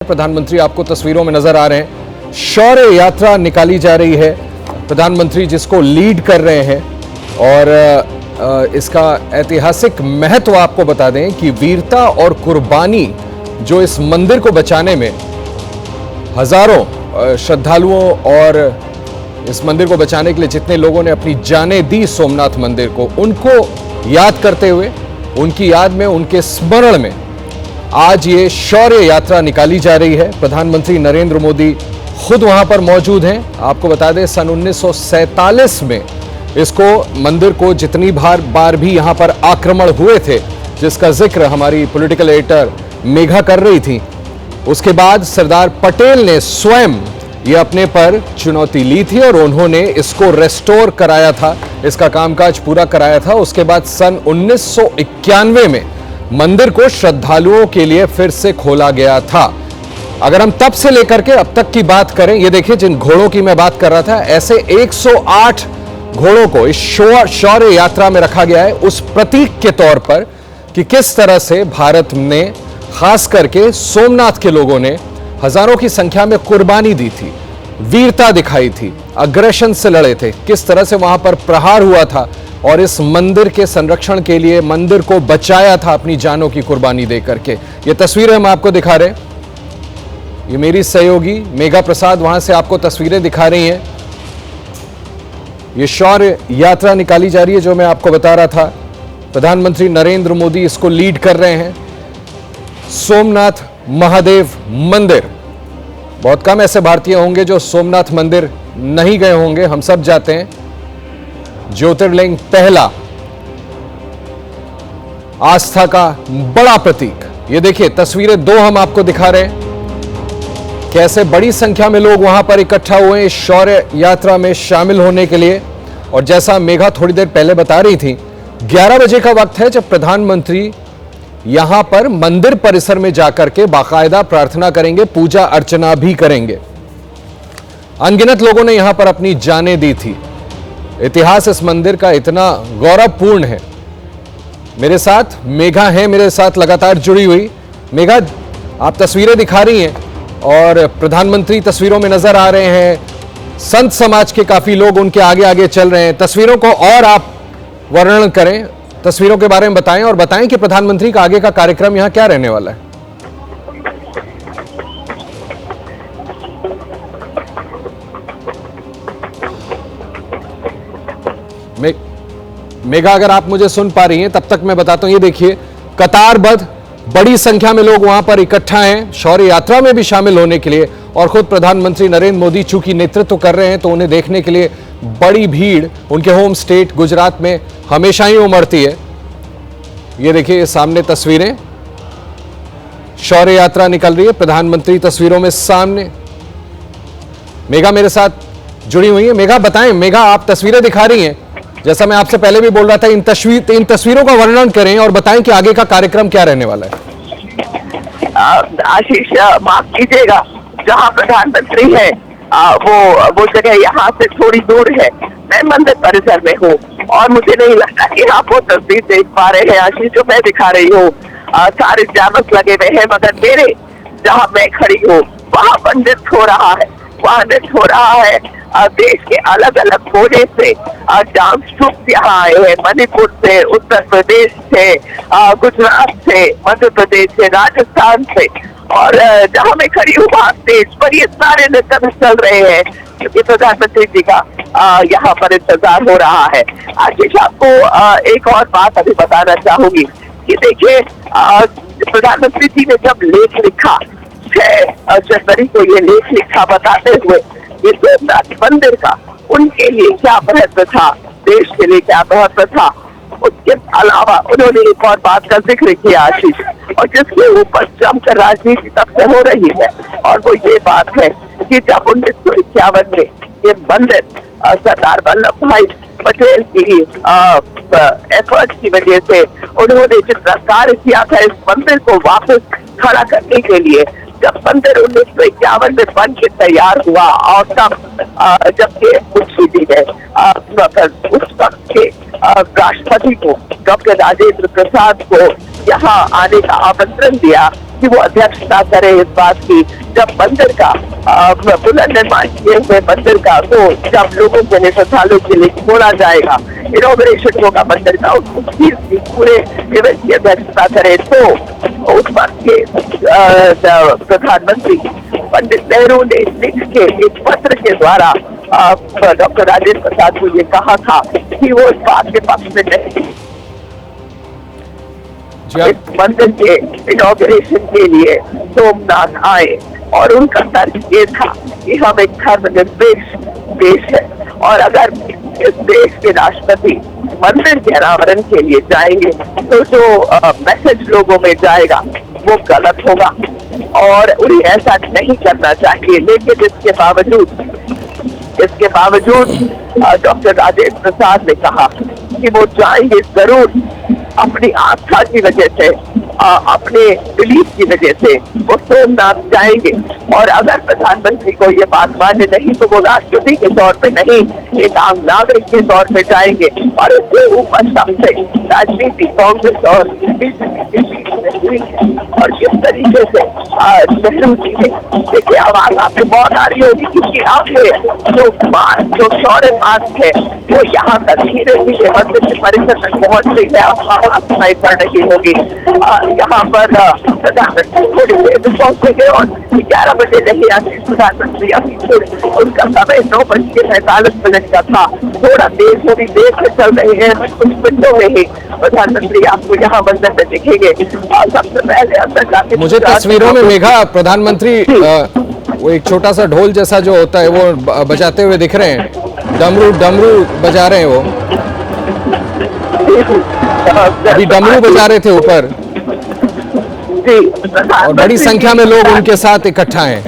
प्रधानमंत्री आपको तस्वीरों में नजर आ रहे हैं। शौर्य यात्रा निकाली जा रही है, प्रधानमंत्री जिसको लीड कर रहे हैं और इसका ऐतिहासिक महत्व आपको बता दें कि वीरता और कुर्बानी जो इस मंदिर को बचाने में हजारों श्रद्धालुओं और इस मंदिर को बचाने के लिए जितने लोगों ने अपनी जानें दी सोमनाथ मंदिर को, उनको याद करते हुए, उनकी याद में, उनके स्मरण में आज ये शौर्य यात्रा निकाली जा रही है। प्रधानमंत्री नरेंद्र मोदी खुद वहां पर मौजूद हैं। आपको बता दें सन 1947 में इसको मंदिर को जितनी बार भी यहां पर आक्रमण हुए थे, जिसका जिक्र हमारी पॉलिटिकल एडिटर मेघा कर रही थी, उसके बाद सरदार पटेल ने स्वयं ये अपने पर चुनौती ली थी और उन्होंने इसको रेस्टोर कराया था, इसका कामकाज पूरा कराया था। उसके बाद सन 1991 में मंदिर को श्रद्धालुओं के लिए फिर से खोला गया था। अगर हम तब से लेकर के अब तक की बात करें, ये देखिए जिन घोड़ों की मैं बात कर रहा था, ऐसे 108 घोड़ों को इस शौर्य यात्रा में रखा गया है उस प्रतीक के तौर पर कि किस तरह से भारत ने, खास करके सोमनाथ के लोगों ने हजारों की संख्या में कुर्बानी दी थी, वीरता दिखाई थी, अग्रेशन से लड़े थे, किस तरह से वहां पर प्रहार हुआ था और इस मंदिर के संरक्षण के लिए मंदिर को बचाया था अपनी जानों की कुर्बानी दे करके। ये तस्वीरें हम आपको दिखा रहे हैं। ये मेरी सहयोगी मेघा प्रसाद वहां से आपको तस्वीरें दिखा रही हैं। ये शौर्य यात्रा निकाली जा रही है जो मैं आपको बता रहा था। प्रधानमंत्री नरेंद्र मोदी इसको लीड कर रहे हैं। सोमनाथ महादेव मंदिर, बहुत कम ऐसे भारतीय होंगे जो सोमनाथ मंदिर नहीं गए होंगे। हम सब जाते हैं। ज्योतिर्लिंग पहला, आस्था का बड़ा प्रतीक। ये देखिए तस्वीरें दो हम आपको दिखा रहे हैं, कैसे बड़ी संख्या में लोग वहां पर इकट्ठा हुए इस शौर्य यात्रा में शामिल होने के लिए। और जैसा मेघा थोड़ी देर पहले बता रही थी, 11 बजे का वक्त है जब प्रधानमंत्री यहां पर मंदिर परिसर में जाकर के बाकायदा प्रार्थना करेंगे, पूजा अर्चना भी करेंगे। अनगिनत लोगों ने यहां पर अपनी जानें दी थी। इतिहास इस मंदिर का इतना गौरवपूर्ण है। मेरे साथ मेघा है, मेरे साथ लगातार जुड़ी हुई। मेघा, आप तस्वीरें दिखा रही हैं और प्रधानमंत्री तस्वीरों में नजर आ रहे हैं, संत समाज के काफी लोग उनके आगे आगे चल रहे हैं। तस्वीरों को और आप वर्णन करें, तस्वीरों के बारे में बताएं और बताएं कि प्रधानमंत्री का आगे का कार्यक्रम यहां क्या रहने वाला है। मेघा, अगर आप मुझे सुन पा रही हैं तब तक मैं बताता हूं। ये देखिए कतारबद्ध बड़ी संख्या में लोग वहां पर इकट्ठा हैं शौर्य यात्रा में भी शामिल होने के लिए। और खुद प्रधानमंत्री नरेंद्र मोदी चूंकि नेतृत्व कर रहे हैं तो उन्हें देखने के लिए बड़ी भीड़ उनके होम स्टेट गुजरात में हमेशा ही उमड़ती है। ये देखिए सामने तस्वीरें, शौर्य यात्रा निकल रही है, प्रधानमंत्री तस्वीरों में सामने। मेघा मेरे साथ जुड़ी हुई है। मेघा बताएं, मेघा आप तस्वीरें दिखा रही हैं, जैसा मैं आपसे पहले भी बोल रहा था, इन तस्वीरों का वर्णन करें और बताएं कि आगे का कार्यक्रम क्या रहने वाला है। आशीष, माफ कीजिएगा, जहाँ प्रधानमंत्री है वो जगह यहाँ से थोड़ी दूर है। मैं मंदिर परिसर में हूँ और मुझे नहीं लगता कि आप वो तस्वीर देख पा रहे हैं आशीष जो मैं दिखा रही हूँ। सारे जामस लगे हुए हैं, मगर मेरे जहाँ मैं खड़ी हूँ वहाँ पर नृत्य हो रहा है, वहाँ नृत्य हो रहा है। देश के अलग अलग कोने से डांस ट्रूप यहाँ आए हैं, मणिपुर से, उत्तर प्रदेश से, गुजरात से, मध्य प्रदेश से, राजस्थान से। और जहाँ मैं खड़ी हूँ वहाँ स्टेज पर ये सारे नृत्य चल रहे हैं क्योंकि प्रधानमंत्री जी का यहाँ पर इंतजार हो रहा है। आशीष, आपको एक और बात अभी बताना चाहूंगी कि देखिए प्रधानमंत्री जी ने जब लेख लिखा 6 जनवरी को, ये लेख लिखा बताते हुए ये सोमनाथ मंदिर का उनके लिए क्या महत्व था, देश के लिए क्या महत्व था, उसके अलावा उन्होंने एक और बात का जिक्र किया आशीष, और जिसके ऊपर जमकर राजनीति तब से हो रही है। और वो ये बात है कि जब 1951 में ये मंदिर सरदार वल्लभ भाई पटेल की एफर्ट की वजह से उन्होंने जितना कार्य किया था इस मंदिर को वापस खड़ा करने के लिए, जब मंदिर 1951 में बन के तैयार हुआ और तब जबकि मुंशी ने उस वक्त के राष्ट्रपति को, डॉक्टर राजेंद्र प्रसाद को यहाँ आने का आमंत्रण दिया, कि वो अध्यक्षता करे इस बात की, जब मंदिर का पुनर्निर्माण किए हुए मंदिर का तो जब लोगों के लिए, श्रद्धालुओं के लिए खोला जाएगा, इनॉग्रेशन होगा मंदिर का, उसकी पूरे इवेंट की अध्यक्षता करे, तो उस वक्त के प्रधानमंत्री पंडित नेहरू ने लिख के एक पत्र के द्वारा डॉक्टर राजेंद्र प्रसाद को ये कहा था कि वो इस बात के पक्ष में नहीं, इस मंदिर के इनॉग्रेशन के लिए सोमनाथ आए। और उनका तर्क ये था कि हम एक धर्मनिरपेक्ष देश है और अगर इस देश के राष्ट्रपति मंदिर के अनावरण के लिए जाएंगे तो जो मैसेज लोगों में जाएगा वो गलत होगा और उन्हें ऐसा नहीं करना चाहिए। लेकिन इसके बावजूद डॉक्टर राजेंद्र प्रसाद ने कहा कि वो जाएंगे जरूर, अपनी आस्था की वजह से, अपने बिलीफ की वजह से वो सोमनाथ जाएंगे। और अगर प्रधानमंत्री को ये बात मान्य नहीं तो वो राष्ट्रपति के तौर पे नहीं, एक आम नागरिक के तौर पे जाएंगे। और उसके ऊपर सबसे राजनीति कांग्रेस और बीजेपी हुई और किस तरीके से नेहरू जी ने, देखिए आवाज आपको बहुत आ रही होगी क्योंकि आपने जो शौर्य मार्ग है वो यहाँ तक धीरे धीरे मंदिर के परिसर तक पहुंच रही है, आवाज सुनाई पड़ रही होगी। यहाँ पर प्रधानमंत्री थोड़ी देर में पहुंचेंगे और 11 बजे नहीं आते प्रधानमंत्री, अभी उनका समय 9:45 का था, थोड़ा थोड़ी देर से चल रहे हैं, कुछ मिनटों में ही प्रधानमंत्री आपको यहाँ मंदिर में दिखेंगे। और सबसे पहले अंदर जाके मुझे तस्वीरों में मेघा प्रधानमंत्री वो एक छोटा सा ढोल जैसा जो होता है वो बजाते हुए दिख रहे हैं, डमरू बजा रहे हैं वो, अभी डमरू बजा रहे थे ऊपर और बड़ी संख्या में लोग उनके साथ इकट्ठा हैं।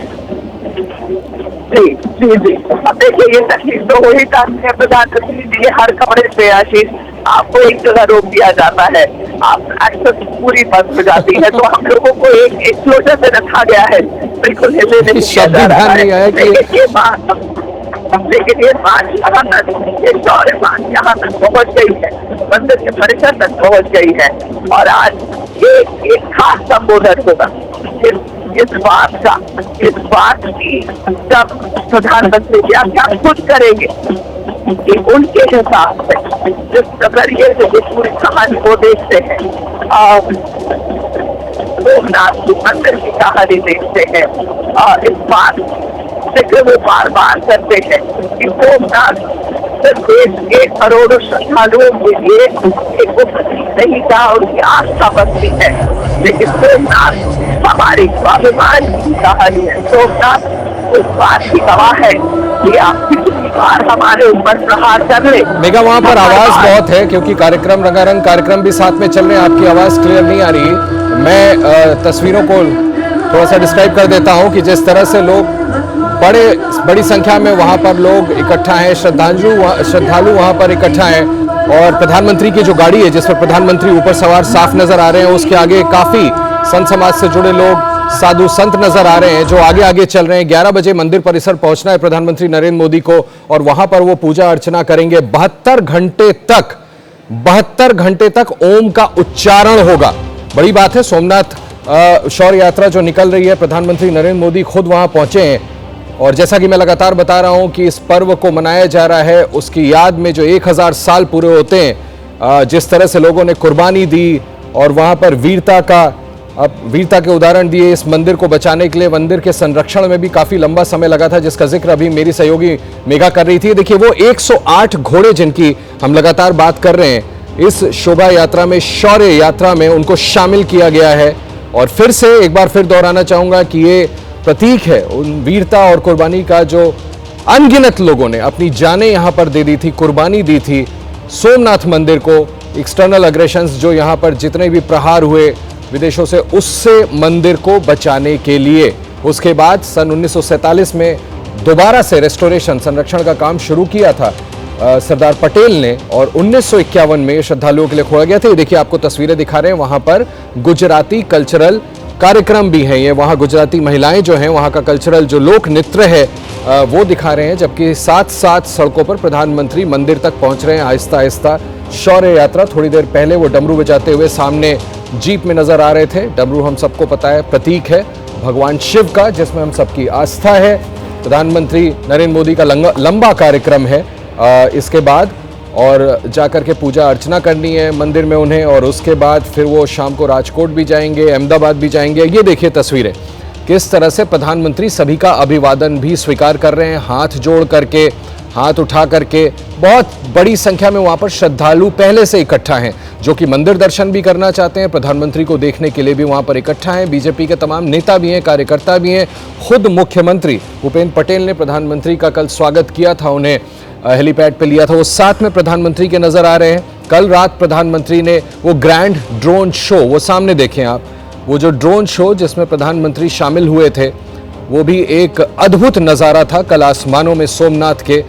जी अब देखिए ये तकलीफ तो वही था प्रधानमंत्री जी हर कमरे से आशीष आपको एक जगह रोक दिया जाता है, आप एक्सेस पूरी बंद हो जाती है, तो हम लोगों को एक एक्सक्लोजर में रखा गया है, बिल्कुल हिले नहीं किया जा रहा है। लेकिन ये बात यहाँ तक, ये शौर्य बात यहाँ तक पहुँच गई है, मंदिर के परिसर तक पहुँच गई है। और आज एक खास संबोधन होगा इस बात की जब प्रधानमंत्री क्या खुद करेंगे कि उनके हिसाब से जिस नजरिए से जिस पूरी कहानी को देखते हैं, सोमनाथ की मंदिर की कहानी देखते हैं, इस बात जिक्र वो बार बार करते हैं कि सोमनाथ सिर्फ देश के करोड़ों श्रद्धालुओं के लिए एक प्रतीक नहीं था, उनकी आस्था बसती है, लेकिन सोमनाथ हमारी स्वाभिमान की कहानी है। सोमनाथ उस बात की गवाह है कि आप कितनी बार हमारे ऊपर प्रहार कर ले। मेघा वहाँ पर आवाज बहुत है क्योंकि कार्यक्रम रंगारंग कार्यक्रम भी साथ में चल रहे हैं, आपकी आवाज क्लियर नहीं आ रही। मैं तस्वीरों को थोड़ा सा डिस्क्राइब कर देता हूँ कि जिस तरह से लोग बड़ी संख्या में वहाँ पर लोग इकट्ठा हैं, श्रद्धालु वहाँ पर इकट्ठा हैं और प्रधानमंत्री की जो गाड़ी है जिस पर प्रधानमंत्री ऊपर सवार साफ नजर आ रहे हैं, उसके आगे काफी संत समाज से जुड़े लोग, साधु संत नजर आ रहे हैं जो आगे चल रहे हैं। 11 बजे मंदिर परिसर पहुंचना है प्रधानमंत्री नरेंद्र मोदी को और वहां पर वो पूजा अर्चना करेंगे। 72 घंटे तक ओम का उच्चारण होगा। बड़ी बात है, सोमनाथ शौर्य यात्रा जो निकल रही है, प्रधानमंत्री नरेंद्र मोदी खुद वहां पहुंचे हैं और जैसा कि मैं लगातार बता रहा हूं कि इस पर्व को मनाया जा रहा है उसकी याद में जो 1000 साल पूरे होते हैं, जिस तरह से लोगों ने कुर्बानी दी और वहां पर वीरता के उदाहरण दिए इस मंदिर को बचाने के लिए। मंदिर के संरक्षण में भी काफी लंबा समय लगा था जिसका जिक्र अभी मेरी सहयोगी मेघा कर रही थी। देखिए वो 108 घोड़े जिनकी हम लगातार बात कर रहे हैं, इस शोभा यात्रा में, शौर्य यात्रा में उनको शामिल किया गया है। और फिर से एक बार फिर दोहराना चाहूंगा कि ये प्रतीक है उन वीरता और कुर्बानी का जो अनगिनत लोगों ने अपनी जानें यहां पर दे दी थी, कुर्बानी दी थी सोमनाथ मंदिर को एक्सटर्नल अग्रेशंस जो यहां पर जितने भी प्रहार हुए विदेशों से, उससे मंदिर को बचाने के लिए। उसके बाद सन 1947 में दोबारा से रेस्टोरेशन, संरक्षण का काम शुरू किया था सरदार पटेल ने और 1951 में श्रद्धालुओं के लिए खोला गया था। ये देखिए आपको तस्वीरें दिखा रहे हैं, वहां पर गुजराती कल्चरल कार्यक्रम भी हैं। ये वहाँ गुजराती महिलाएं जो हैं, वहाँ का कल्चरल जो लोक नृत्य है वो दिखा रहे हैं, जबकि साथ सड़कों पर प्रधानमंत्री मंदिर तक पहुँच रहे हैं आहिस्ता आहिस्ता। शौर्य यात्रा, थोड़ी देर पहले वो डमरू बजाते हुए सामने जीप में नजर आ रहे थे। डमरू हम सबको पता है प्रतीक है भगवान शिव का, जिसमें हम सबकी आस्था है। प्रधानमंत्री नरेंद्र मोदी का लंबा कार्यक्रम है इसके बाद, और जाकर के पूजा अर्चना करनी है मंदिर में उन्हें, और उसके बाद फिर वो शाम को राजकोट भी जाएंगे, अहमदाबाद भी जाएंगे। ये देखिए तस्वीरें, किस तरह से प्रधानमंत्री सभी का अभिवादन भी स्वीकार कर रहे हैं, हाथ जोड़ करके, हाथ उठा करके। बहुत बड़ी संख्या में वहां पर श्रद्धालु पहले से इकट्ठा हैं, जो कि मंदिर दर्शन भी करना चाहते हैं, प्रधानमंत्री को देखने के लिए भी वहां पर इकट्ठा हैं। बीजेपी के तमाम नेता भी हैं, कार्यकर्ता भी हैं। खुद मुख्यमंत्री भूपेंद्र पटेल ने प्रधानमंत्री का कल स्वागत किया था, उन्हें हेलीपैड पे लिया था, वो साथ में प्रधानमंत्री के नजर आ रहे हैं। कल रात प्रधानमंत्री ने वो ग्रैंड ड्रोन शो, वो सामने देखें आप, वो जो ड्रोन शो जिसमें प्रधानमंत्री शामिल हुए थे, वो भी एक अद्भुत नज़ारा था। कल आसमानों में सोमनाथ के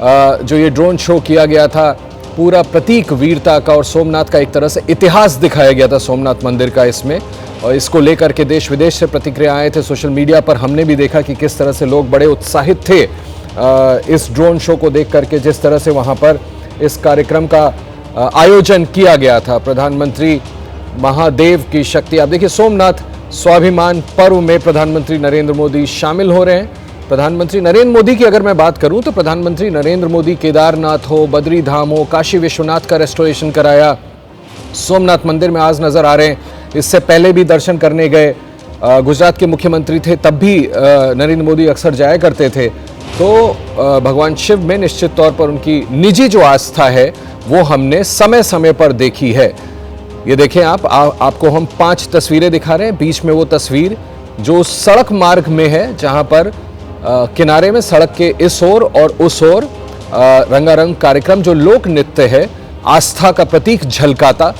जो ये ड्रोन शो किया गया था, पूरा प्रतीक वीरता का और सोमनाथ का एक तरह से इतिहास दिखाया गया था सोमनाथ मंदिर का इसमें, और इसको लेकर के देश विदेश से प्रतिक्रिया आए थे। सोशल मीडिया पर हमने भी देखा कि किस तरह से लोग बड़े उत्साहित थे इस ड्रोन शो को देख करके, जिस तरह से वहाँ पर इस कार्यक्रम का आयोजन किया गया था। प्रधानमंत्री महादेव की शक्ति, आप देखिए सोमनाथ स्वाभिमान पर्व में प्रधानमंत्री नरेंद्र मोदी शामिल हो रहे हैं। प्रधानमंत्री नरेंद्र मोदी की अगर मैं बात करूं तो प्रधानमंत्री नरेंद्र मोदी केदारनाथ हो, बद्री धाम हो, काशी विश्वनाथ का रेस्टोरेशन कराया, सोमनाथ मंदिर में आज नजर आ रहे हैं। इससे पहले भी दर्शन करने गए, गुजरात के मुख्यमंत्री थे तब भी नरेंद्र मोदी अक्सर जाया करते थे। तो भगवान शिव में निश्चित तौर पर उनकी निजी जो आस्था है वो हमने समय समय पर देखी है। ये देखें आपको हम 5 तस्वीरें दिखा रहे हैं। बीच में वो तस्वीर जो सड़क मार्ग में है, जहां पर किनारे में सड़क के इस ओर और उस ओर रंगारंग कार्यक्रम, जो लोक नृत्य है, आस्था का प्रतीक झलकाता,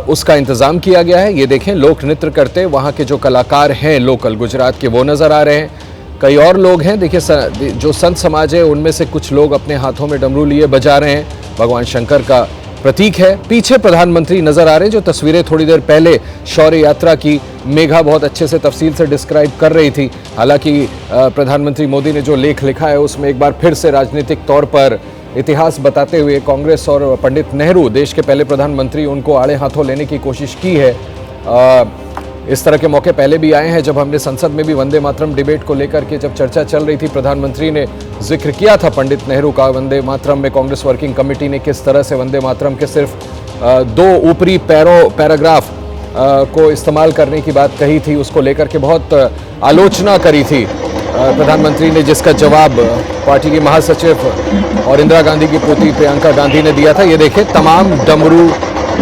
उसका इंतजाम किया गया है। ये देखें लोक नृत्य करते वहां के जो कलाकार हैं लोकल गुजरात के, वो नजर आ रहे हैं। कई और लोग हैं, देखिए जो संत समाज है उनमें से कुछ लोग अपने हाथों में डमरू लिए बजा रहे हैं, भगवान शंकर का प्रतीक है। पीछे प्रधानमंत्री नजर आ रहे हैं। जो तस्वीरें थोड़ी देर पहले शौर्य यात्रा की मेघा बहुत अच्छे से तफसील से डिस्क्राइब कर रही थी। हालांकि प्रधानमंत्री मोदी ने जो लेख लिखा है उसमें एक बार फिर से राजनीतिक तौर पर इतिहास बताते हुए कांग्रेस और पंडित नेहरू, देश के पहले प्रधानमंत्री, उनको आड़े हाथों लेने की कोशिश की है। इस तरह के मौके पहले भी आए हैं, जब हमने संसद में भी वंदे मातरम डिबेट को लेकर के जब चर्चा चल रही थी, प्रधानमंत्री ने जिक्र किया था पंडित नेहरू का। वंदे मातरम में कांग्रेस वर्किंग कमेटी ने किस तरह से वंदे मातरम के सिर्फ 2 ऊपरी पैराग्राफ को इस्तेमाल करने की बात कही थी, उसको लेकर के बहुत आलोचना करी थी प्रधानमंत्री ने, जिसका जवाब पार्टी की महासचिव और इंदिरा गांधी की पोती प्रियंका गांधी ने दिया था। ये देखें तमाम डमरू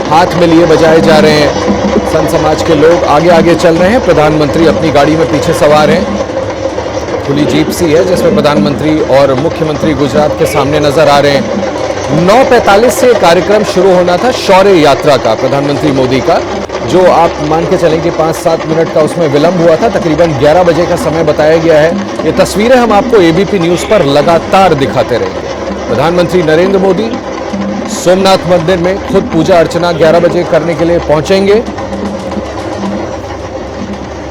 हाथ में लिए बजाए जा रहे हैं, संत समाज के लोग आगे आगे चल रहे हैं, प्रधानमंत्री अपनी गाड़ी में पीछे सवार हैं। खुली जीप सी है जिसमें प्रधानमंत्री और मुख्यमंत्री गुजरात के सामने नजर आ रहे हैं। 9:45 से कार्यक्रम शुरू होना था शौर्य यात्रा का, प्रधानमंत्री मोदी का, जो आप मान के चलें कि 5-7 मिनट का उसमें विलंब हुआ था। तकरीबन 11 बजे का समय बताया गया है। ये तस्वीरें हम आपको एबीपी न्यूज पर लगातार दिखाते रहेंगे। प्रधानमंत्री नरेंद्र मोदी सोमनाथ मंदिर में खुद पूजा अर्चना 11 बजे करने के लिए पहुंचेंगे।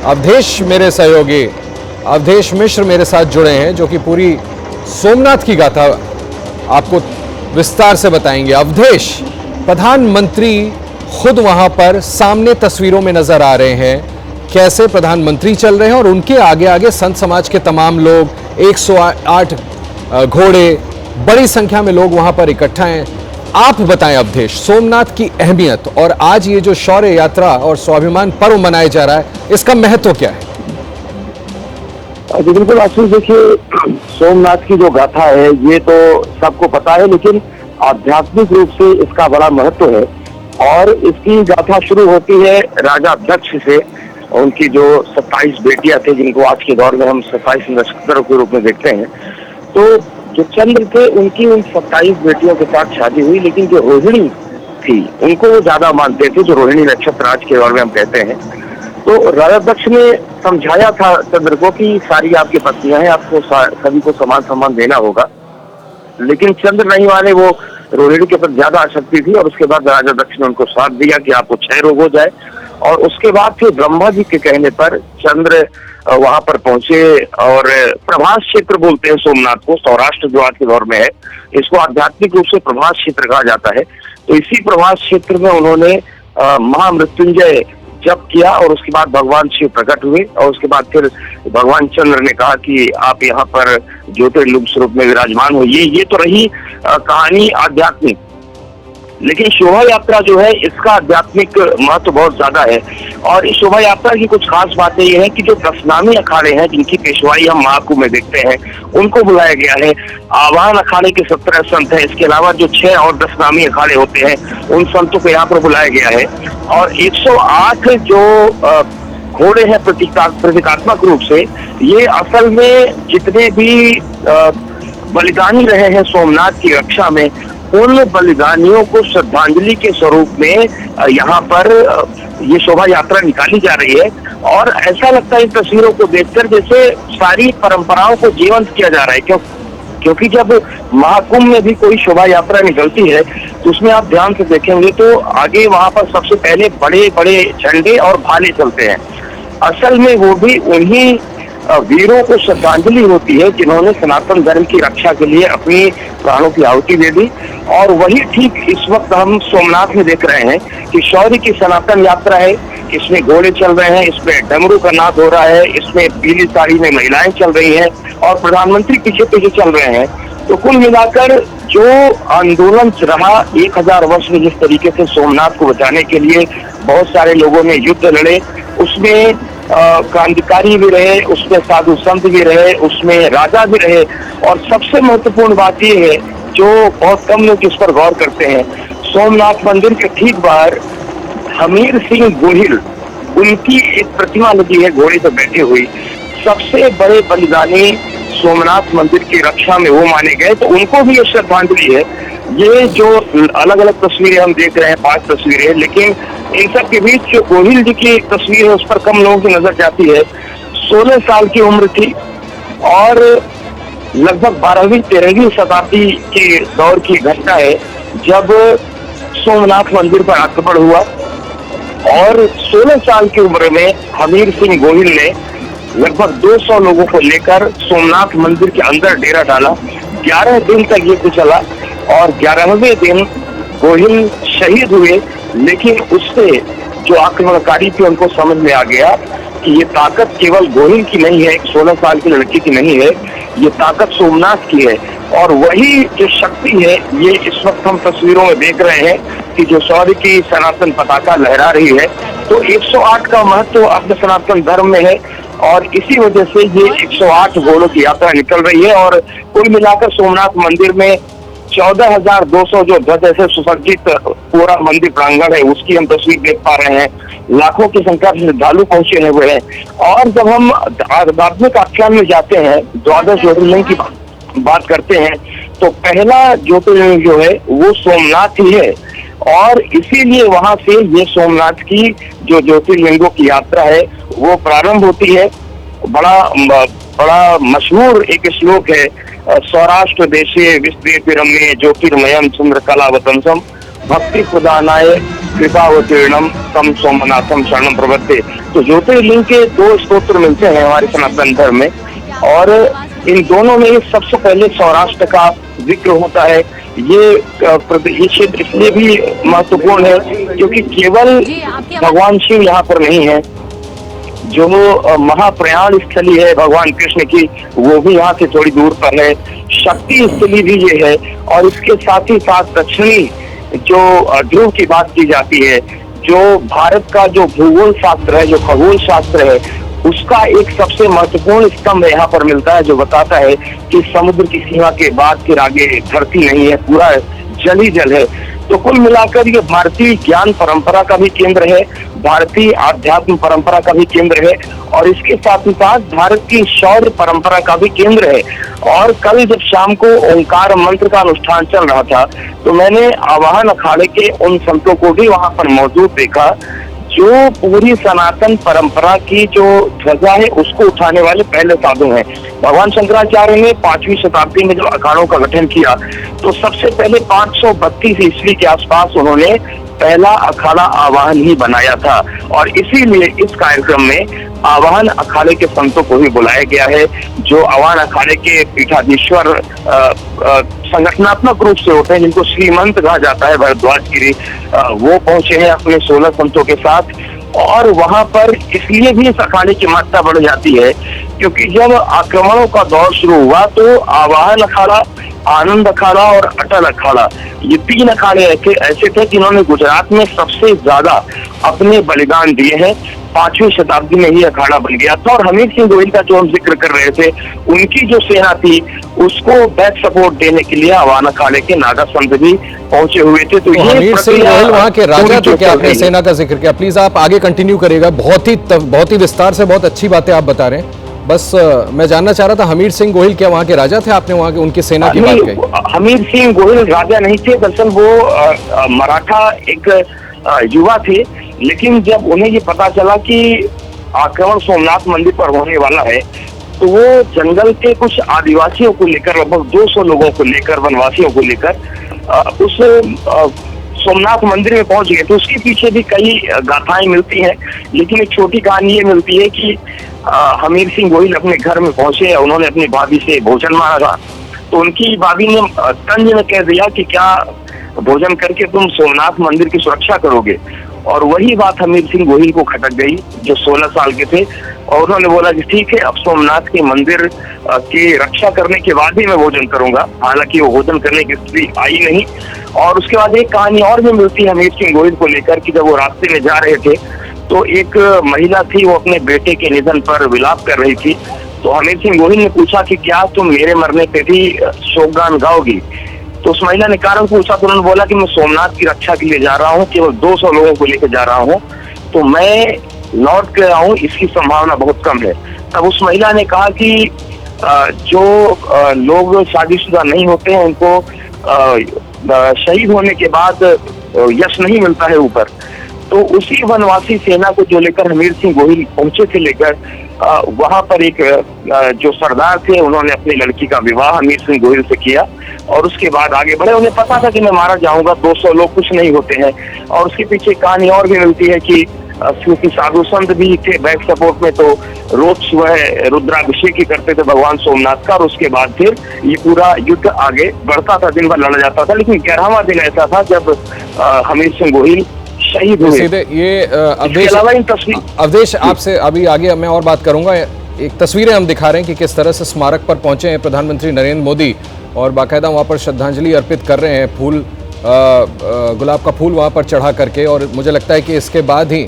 अवधेश मेरे सहयोगी अवधेश मिश्र मेरे साथ जुड़े हैं, जो कि पूरी सोमनाथ की गाथा आपको विस्तार से बताएंगे। अवधेश, प्रधानमंत्री खुद वहां पर सामने तस्वीरों में नजर आ रहे हैं, कैसे प्रधानमंत्री चल रहे हैं और उनके आगे आगे संत समाज के तमाम लोग, 108 घोड़े, बड़ी संख्या में लोग वहां पर इकट्ठा हैं। आप बताएं अवधेश, सोमनाथ की अहमियत और आज ये जो शौर्य यात्रा और स्वाभिमान पर्व मनाया जा रहा है, इसका महत्व क्या है? जी बिल्कुल आशीष, देखिए सोमनाथ की जो गाथा है ये तो सबको पता है, लेकिन आध्यात्मिक रूप से इसका बड़ा महत्व है। और इसकी गाथा शुरू होती है राजा दक्ष से। उनकी जो 27 बेटियां थे, जिनको आज के दौर में हम 27 नक्षत्रों के रूप में देखते हैं, तो जो चंद्र थे उनकी उन 27 बेटियों के साथ शादी हुई, लेकिन जो रोहिणी थी उनको वो ज्यादा मानते थे, जो रोहिणी नक्षत्र आज के दौर में हम कहते हैं। तो राजा दक्ष ने समझाया था चंद्र को कि सारी आपकी पत्नियां हैं, आपको सभी को समान सम्मान देना होगा, लेकिन चंद्र नहीं माने। वो रोहिणी के प्रति ज्यादा आसक्ति थी और उसके बाद राजा दक्ष ने उनको साथ दिया कि आपको क्षय रोग हो जाए। और उसके बाद फिर ब्रह्मा जी के कहने पर चंद्र वहां पर पहुंचे और प्रभास क्षेत्र बोलते हैं सोमनाथ को, सौराष्ट्र जो आज के दौर में है, इसको आध्यात्मिक रूप से प्रभास क्षेत्र कहा जाता है। तो इसी प्रभास क्षेत्र में उन्होंने महामृत्युंजय जप किया और उसके बाद भगवान शिव प्रकट हुए और उसके बाद फिर भगवान चंद्र ने कहा कि आप यहाँ पर ज्योतिर्लिंग स्वरूप में विराजमान हो। ये तो रही कहानी आध्यात्मिक, लेकिन शोभा यात्रा जो है इसका आध्यात्मिक महत्व बहुत ज्यादा है। और इस शोभा यात्रा की कुछ खास बातें ये है कि जो 10 नामी अखाड़े हैं जिनकी पेशवाई हम महाकुंभ में देखते हैं उनको बुलाया गया है। आवाहन अखाड़े के 17 संत हैं, इसके अलावा जो 6 और 10 नामी अखाड़े होते हैं उन संतों को यहाँ पर बुलाया गया है। और 108 जो घोड़े हैं प्रतीकात्मक रूप से, ये असल में जितने भी बलिदानी रहे हैं सोमनाथ की रक्षा में, उन बलिदानियों को श्रद्धांजलि के स्वरूप में यहाँ पर ये शोभा यात्रा निकाली जा रही है। और ऐसा लगता है इन तस्वीरों को देखकर जैसे सारी परंपराओं को जीवंत किया जा रहा है, क्योंकि जब महाकुंभ में भी कोई शोभा यात्रा निकलती है तो उसमें आप ध्यान से देखेंगे तो आगे वहां पर सबसे पहले बड़े बड़े झंडे और भाले चलते हैं। असल में वो भी उन्हीं वीरों को श्रद्धांजलि होती है जिन्होंने सनातन धर्म की रक्षा के लिए अपनी प्राणों की आहुति दे दी। और वही ठीक इस वक्त हम सोमनाथ में देख रहे हैं कि शौर्य की सनातन यात्रा है। इसमें घोड़े चल रहे हैं, इसमें डमरू का नाद हो रहा है, इसमें पीली साड़ी में महिलाएं चल रही हैं और प्रधानमंत्री पीछे पीछे चल रहे हैं। तो कुल मिलाकर जो आंदोलन रहा 1000 वर्ष में, जिस तरीके से सोमनाथ को बचाने के लिए बहुत सारे लोगों ने युद्ध लड़े, उसमें क्रांतिकारी भी रहे, उसमें साधु संत भी रहे, उसमें राजा भी रहे। और सबसे महत्वपूर्ण बात ये है जो बहुत कम लोग इस पर गौर करते हैं, सोमनाथ मंदिर के ठीक बाहर हमीर सिंह गोहिल, उनकी एक प्रतिमा लगी है घोड़े पर बैठी हुई। सबसे बड़े बलिदानी सोमनाथ मंदिर की रक्षा में वो माने गए, तो उनको भी ये श्रद्धांजलि है। ये जो अलग अलग तस्वीरें हम देख रहे हैं, 5 तस्वीरें, लेकिन इन सब के बीच जो गोहिल जी की तस्वीर है उस पर कम लोगों की नजर जाती है। 16 साल की उम्र थी और लगभग 12वीं-13वीं शताब्दी के दौर की घटना है जब सोमनाथ मंदिर पर आक्रमण हुआ और 16 साल की उम्र में हमीर सिंह गोहिल ने लगभग 200 लोगों को लेकर सोमनाथ मंदिर के अंदर डेरा डाला। 11 दिन तक ये चला और 11वें दिन गोहिल शहीद हुए। लेकिन उससे जो आक्रमणकारी थे उनको समझ में आ गया कि ये ताकत केवल गोहिल की नहीं है, 16 साल की लड़की की नहीं है, ये ताकत सोमनाथ की है। और वही जो शक्ति है ये इस वक्त हम तस्वीरों में देख रहे हैं कि जो शौर्य की सनातन पताका लहरा रही है। तो 108 का महत्व अपने सनातन धर्म में है और इसी वजह से ये 108 घोड़ों की यात्रा निकल रही है। और कुल मिलाकर सोमनाथ मंदिर में 14,200 जो ध्वज से सुसज्जित पूरा मंदिर प्रांगण है उसकी हम तस्वीर देख पा रहे हैं। लाखों की संख्या में श्रद्धालु पहुंचे हुए हैं। और जब हम आध्यात्मिक आख्यान में जाते हैं, 12 ज्योतिर्लिंग की बात करते हैं, तो पहला ज्योतिर्लिंग जो है वो सोमनाथ ही है। और इसीलिए वहां से ये सोमनाथ की जो ज्योतिर्लिंगों की यात्रा है वो प्रारंभ होती है। बड़ा मशहूर एक श्लोक है, सौराष्ट्र देशे विश्वेरम्ये ज्योतिर्मयम चंद्रकलावतंसम भक्ति प्रदानाय कृपावतीर्णम तम सोमनाथम शरणम प्रपद्ये। तो ज्योतिर्लिंग के 2 स्तोत्र मिलते हैं हमारे सनातन धर्म में और इन दोनों में सबसे पहले सौराष्ट्र का जिक्र होता है। ये क्षेत्र इसलिए भी महत्वपूर्ण है क्योंकि केवल भगवान शिव यहाँ पर नहीं है, जो महाप्रयाण स्थली है भगवान कृष्ण की वो भी यहाँ से थोड़ी दूर पर है, शक्ति स्थली भी ये है। और इसके साथ ही साथ दक्षिणी जो ध्रुव की बात की जाती है, जो भारत का जो भूगोल शास्त्र है, जो खगोल शास्त्र है, उसका एक सबसे महत्वपूर्ण स्तंभ यहाँ पर मिलता है जो बताता है कि समुद्र की सीमा के बाद फिर आगे धरती नहीं है, पूरा जल ही जल है। तो कुल मिलाकर ये भारतीय ज्ञान परंपरा का भी केंद्र है, भारतीय आध्यात्म परंपरा का भी केंद्र है और इसके साथ ही साथ भारत की शौर्य परंपरा का भी केंद्र है। और कल जब शाम को ओंकार मंत्र का अनुष्ठान चल रहा था तो मैंने आवाहन अखाड़े के उन संतों को भी वहां पर मौजूद देखा जो पूरी सनातन परंपरा की जो ध्वजा है उसको उठाने वाले पहले साधु हैं। भगवान शंकराचार्य ने 5वीं शताब्दी में जो अखाड़ों का गठन किया तो सबसे पहले 532 ईस्वी के आसपास उन्होंने पहला अखाड़ा आवाहन ही बनाया था और इसीलिए इस कार्यक्रम में आवाहन अखाड़े के संतों को भी बुलाया गया है। जो आवाहन अखाड़े के पीठाधीश्वर संगठनात्मक रूप से होते हैं, जिनको श्रीमंत कहा जाता है, भरद्वाज गिरी, वो पहुंचे हैं अपने 16 संतों के साथ और वहां पर इसलिए भी इस अखाड़े की महत्ता बढ़ जाती है क्योंकि जब आक्रमणों का दौर शुरू हुआ तो आवाहन अखाड़ा, आनंद अखाड़ा और अटल अखाड़ा, ये 3 अखाड़े ऐसे थे जिन्होंने गुजरात में सबसे ज्यादा अपने बलिदान दिए हैं। 5वीं शताब्दी में ही अखाड़ा बन गया था और हमीर सिंह गोहिल का जो हम जिक्र कर रहे थे, उनकी जो सेना थी उसको बैक सपोर्ट देने के लिए अवान अखाड़े के नागा संत भी पहुंचे हुए थे। तो ये हमीर सिंह गोहिल वहां के राजा थे। क्या आपने सेना का जिक्र किया, प्लीज आप आगे कंटिन्यू करिएगा। बहुत ही विस्तार से बहुत अच्छी बातें आप बता रहे हैं। बस मैं जानना चाह रहा था, हमीर सिंह गोहिल क्या वहां के राजा थे? आपने वहां के उनकी सेना की बात कही। हमीर सिंह गोहिल राजा नहीं थे, दरअसल वो मराठा एक युवा थे। लेकिन जब उन्हें ये पता चला कि आक्रमण सोमनाथ मंदिर पर होने वाला है तो वो जंगल के कुछ आदिवासियों को लेकर, लगभग 200 लोगों को लेकर, वनवासियों को लेकर उस सोमनाथ मंदिर में पहुंच गए। तो उसके पीछे भी कई गाथाएं मिलती हैं, लेकिन एक छोटी कहानी ये मिलती है कि हमीर सिंह गोहिल अपने घर में पहुंचे, उन्होंने अपनी भाभी से भोजन मांगा तो उनकी भाभी ने तंज में कह दिया कि क्या भोजन करके तुम सोमनाथ मंदिर की सुरक्षा करोगे। और वही बात हमीर सिंह गोहिल को खटक गई जो 16 साल के थे, और उन्होंने बोला कि ठीक है, अब सोमनाथ के मंदिर की रक्षा करने के बाद ही मैं भोजन करूंगा। हालांकि वो भोजन करने की स्थिति आई नहीं। और उसके बाद एक कहानी और भी मिलती है हमीर सिंह गोहिल को लेकर कि जब वो रास्ते में जा रहे थे तो एक महिला थी, वो अपने बेटे के निधन पर विलाप कर रही थी। तो हमीर सिंह गोहिल ने पूछा कि क्या तुम मेरे मरने पे भी शोकगान गाओगी? तो उस महिला ने कारण पूछा तो उन्होंने बोला कि मैं सोमनाथ की रक्षा के लिए जा रहा हूँ, केवल 200 लोगों को लेकर जा रहा हूँ, तो मैं लौट के आऊं इसकी संभावना बहुत कम है। तब उस महिला ने कहा कि जो लोग शादीशुदा नहीं होते हैं उनको शहीद होने के बाद यश नहीं मिलता है ऊपर। तो उसी वनवासी सेना को जो लेकर हमीर सिंह गोहिल पहुंचे थे लेकर, वहां पर एक जो सरदार थे उन्होंने अपनी लड़की का विवाह हमीर सिंह गोहिल से किया और उसके बाद आगे बढ़े। उन्हें पता था कि मैं मारा जाऊंगा, 200 लोग कुछ नहीं होते हैं। और उसके पीछे कहानी और भी मिलती है कि क्योंकि साधु संत भी थे बैक सपोर्ट में, तो रोज सुबह रुद्राभिषेक ही करते थे भगवान सोमनाथ का। और उसके बाद फिर ये पूरा युद्ध आगे बढ़ता था, दिन भर लड़ा जाता था। लेकिन 11वां दिन ऐसा था जब हमीर सिंह गोहिल शहीद हुए। सीधे ये अवधेश आपसे अभी आगे मैं और बात करूंगा। एक तस्वीरें हम दिखा रहे हैं कि किस तरह से स्मारक पर पहुंचे हैं प्रधानमंत्री नरेंद्र मोदी और बाकायदा वहां पर श्रद्धांजलि अर्पित कर रहे हैं, फूल गुलाब का फूल वहां पर चढ़ा करके। और मुझे लगता है कि इसके बाद ही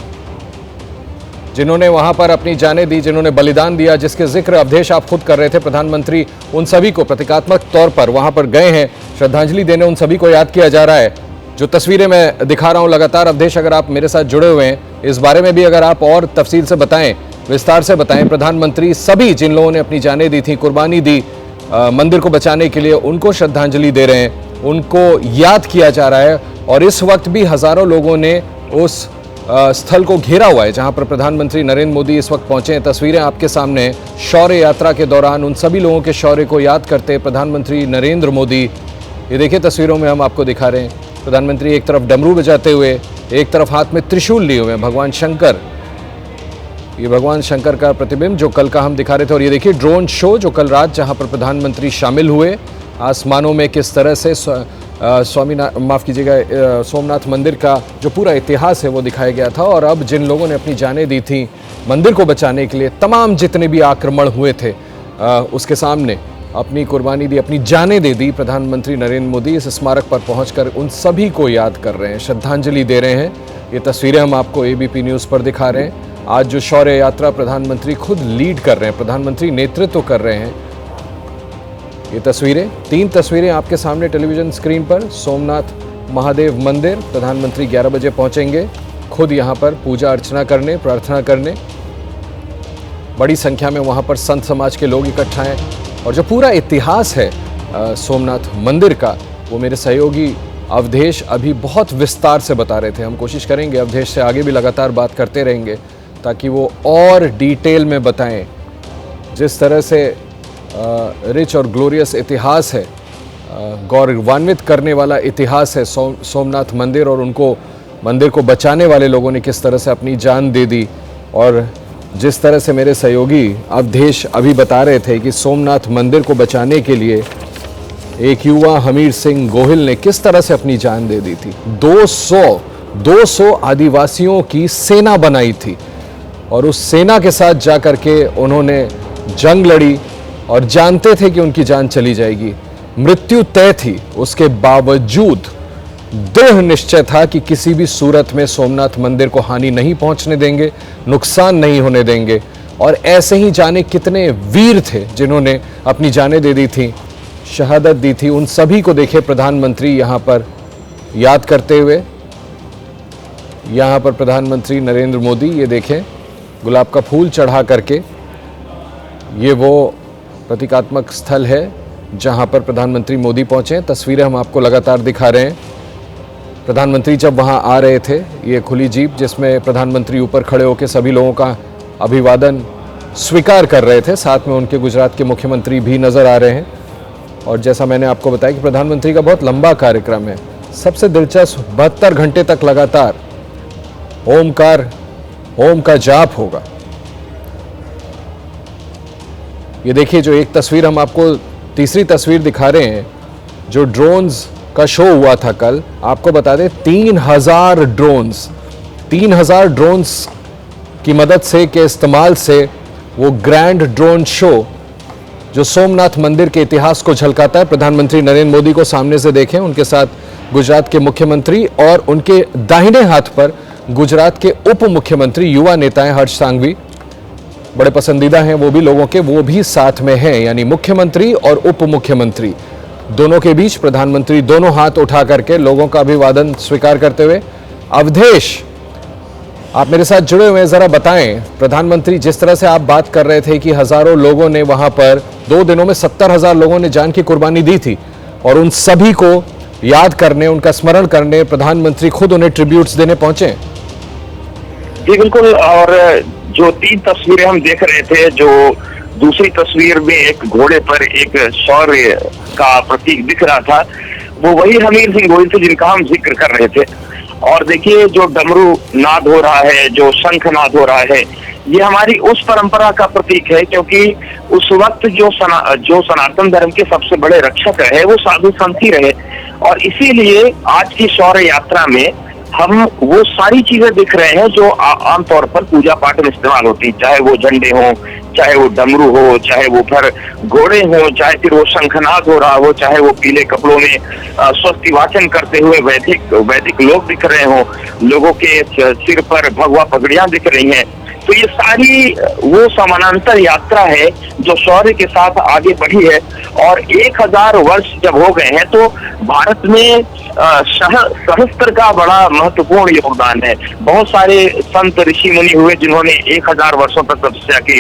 जिन्होंने वहां पर अपनी जानें दी, जिन्होंने बलिदान दिया, जिसके जिक्र अवधेश आप खुद कर रहे थे, प्रधानमंत्री उन सभी को प्रतीकात्मक तौर पर वहां पर गए हैं श्रद्धांजलि देने, उन सभी को याद किया जा रहा है। जो तस्वीरें मैं दिखा रहा हूं लगातार, अवधेश अगर आप मेरे साथ जुड़े हुए हैं, इस बारे में भी अगर आप और तफसील से बताएं, विस्तार से बताएं। प्रधानमंत्री सभी जिन लोगों ने अपनी जानें दी थी, कुर्बानी दी मंदिर को बचाने के लिए, उनको श्रद्धांजलि दे रहे हैं, उनको याद किया जा रहा है। और इस वक्त भी हजारों लोगों ने उस स्थल को घेरा हुआ है जहां पर प्रधानमंत्री नरेंद्र मोदी इस वक्त पहुंचे हैं। तस्वीरें आपके सामने हैं। शौर्य यात्रा के दौरान उन सभी लोगों के शौर्य को याद करते प्रधानमंत्री नरेंद्र मोदी, ये देखिए तस्वीरों में हम आपको दिखा रहे हैं, प्रधानमंत्री एक तरफ डमरू बजाते हुए, एक तरफ हाथ में त्रिशूल लिए हुए हैं, भगवान शंकर, ये भगवान शंकर का प्रतिबिंब जो कल का हम दिखा रहे थे। और ये देखिए ड्रोन शो जो कल रात जहां पर प्रधानमंत्री शामिल हुए, आसमानों में किस तरह से सोमनाथ मंदिर का जो पूरा इतिहास है वो दिखाया गया था। और अब जिन लोगों ने अपनी जानें दी थी मंदिर को बचाने के लिए, तमाम जितने भी आक्रमण हुए थे उसके सामने अपनी कुर्बानी दी, अपनी जानें दे दी, प्रधानमंत्री नरेंद्र मोदी इस स्मारक पर पहुंचकर उन सभी को याद कर रहे हैं, श्रद्धांजलि दे रहे हैं। ये तस्वीरें हम आपको एबीपी न्यूज़ पर दिखा रहे हैं। आज जो शौर्य यात्रा प्रधानमंत्री खुद लीड कर रहे हैं, प्रधानमंत्री नेतृत्व कर रहे हैं, ये तस्वीरें, 3 तस्वीरें आपके सामने टेलीविजन स्क्रीन पर। सोमनाथ महादेव मंदिर प्रधानमंत्री 11 बजे पहुंचेंगे, खुद यहाँ पर पूजा अर्चना करने, प्रार्थना करने। बड़ी संख्या में वहाँ पर संत समाज के लोग इकट्ठा हैं। और जो पूरा इतिहास है सोमनाथ मंदिर का, वो मेरे सहयोगी अवधेश अभी बहुत विस्तार से बता रहे थे। हम कोशिश करेंगे अवधेश से आगे भी लगातार बात करते रहेंगे ताकि वो और डिटेल में बताएं जिस तरह से रिच और ग्लोरियस इतिहास है, गौरवान्वित करने वाला इतिहास है सोमनाथ मंदिर, और उनको मंदिर को बचाने वाले लोगों ने किस तरह से अपनी जान दे दी। और जिस तरह से मेरे सहयोगी अवधेश अभी बता रहे थे कि सोमनाथ मंदिर को बचाने के लिए एक युवा हमीर सिंह गोहिल ने किस तरह से अपनी जान दे दी थी। 200 200 आदिवासियों की सेना बनाई थी और उस सेना के साथ जाकर के उन्होंने जंग लड़ी और जानते थे कि उनकी जान चली जाएगी, मृत्यु तय थी। उसके बावजूद दृढ़ निश्चय था कि किसी भी सूरत में सोमनाथ मंदिर को हानि नहीं पहुंचने देंगे, नुकसान नहीं होने देंगे। और ऐसे ही जाने कितने वीर थे जिन्होंने अपनी जानें दे दी थी, शहादत दी थी। उन सभी को देखे प्रधानमंत्री यहां पर याद करते हुए। यहां पर प्रधानमंत्री नरेंद्र मोदी, ये देखें, गुलाब का फूल चढ़ा करके, ये वो प्रतीकात्मक स्थल है जहां पर प्रधानमंत्री मोदी पहुंचे। तस्वीरें हम आपको लगातार दिखा रहे हैं। प्रधानमंत्री जब वहां आ रहे थे, ये खुली जीप जिसमें प्रधानमंत्री ऊपर खड़े होकर सभी लोगों का अभिवादन स्वीकार कर रहे थे, साथ में उनके गुजरात के मुख्यमंत्री भी नजर आ रहे हैं। और जैसा मैंने आपको बताया कि प्रधानमंत्री का बहुत लंबा कार्यक्रम है। सबसे दिलचस्प 72 घंटे तक लगातार ओम का जाप होगा। ये देखिए, जो एक तस्वीर हम आपको, तीसरी तस्वीर दिखा रहे हैं, जो ड्रोन्स का शो हुआ था कल, आपको बता दें 3000 ड्रोन्स की मदद से, के इस्तेमाल से, वो ग्रैंड ड्रोन शो जो सोमनाथ मंदिर के इतिहास को झलकाता है। प्रधानमंत्री नरेंद्र मोदी को सामने से देखें, उनके साथ गुजरात के मुख्यमंत्री और उनके दाहिने हाथ पर गुजरात के उप मुख्यमंत्री, युवा नेता हैं हर्ष सांघवी, बड़े पसंदीदा हैं वो भी लोगों के, वो भी साथ में हैं। यानी मुख्यमंत्री और उप मुख्यमंत्री दोनों के बीच प्रधानमंत्री दोनों हाथ उठा करके लोगों का अभिवादन स्वीकार करते हुए। अवधेश, आप मेरे साथ जुड़े हुए हैं, जरा बताएं, प्रधानमंत्री जिस तरह से आप बात कर रहे थे कि हजारों लोगों ने वहां पर 2 दिनों में 70,000 लोगों ने जान की कुर्बानी दी थी, और उन सभी को याद करने, उनका स्मरण करने प्रधानमंत्री खुद उन्हें ट्रिब्यूट्स देने पहुंचे। जी बिल्कुल। और जो 3 तस्वीरें हम देख रहे थे, जो दूसरी तस्वीर में एक घोड़े पर एक शौर्य का प्रतीक दिख रहा था, वो वही हमीर सिंह गोहिल थे जिनका हम जिक्र कर रहे थे। और देखिए, जो डमरू नाद हो रहा है, जो शंख नाद हो रहा है, ये हमारी उस परंपरा का प्रतीक है, क्योंकि उस वक्त जो सनातन धर्म के सबसे बड़े रक्षक रहे वो साधु संत ही रहे। और इसीलिए आज की शौर्य यात्रा में हम वो सारी चीजें दिख रहे हैं जो आमतौर पर पूजा पाठ में इस्तेमाल होती है, चाहे वो झंडे हो, चाहे वो डमरू हो, चाहे वो फिर घोड़े हो, चाहे फिर वो शंखनाद हो रहा हो, चाहे वो पीले कपड़ों में स्वस्ति वाचन करते हुए वैदिक लोग दिख रहे हो, लोगों के सिर पर भगवा पगड़ियां दिख रही हैं। तो ये सारी वो समानांतर यात्रा है जो शौर्य के साथ आगे बढ़ी है। और 1000 वर्ष जब हो गए हैं तो भारत में सहस्त्र का बड़ा महत्वपूर्ण योगदान है। बहुत सारे संत ऋषि मुनि हुए जिन्होंने 1000 वर्षों तक तपस्या की।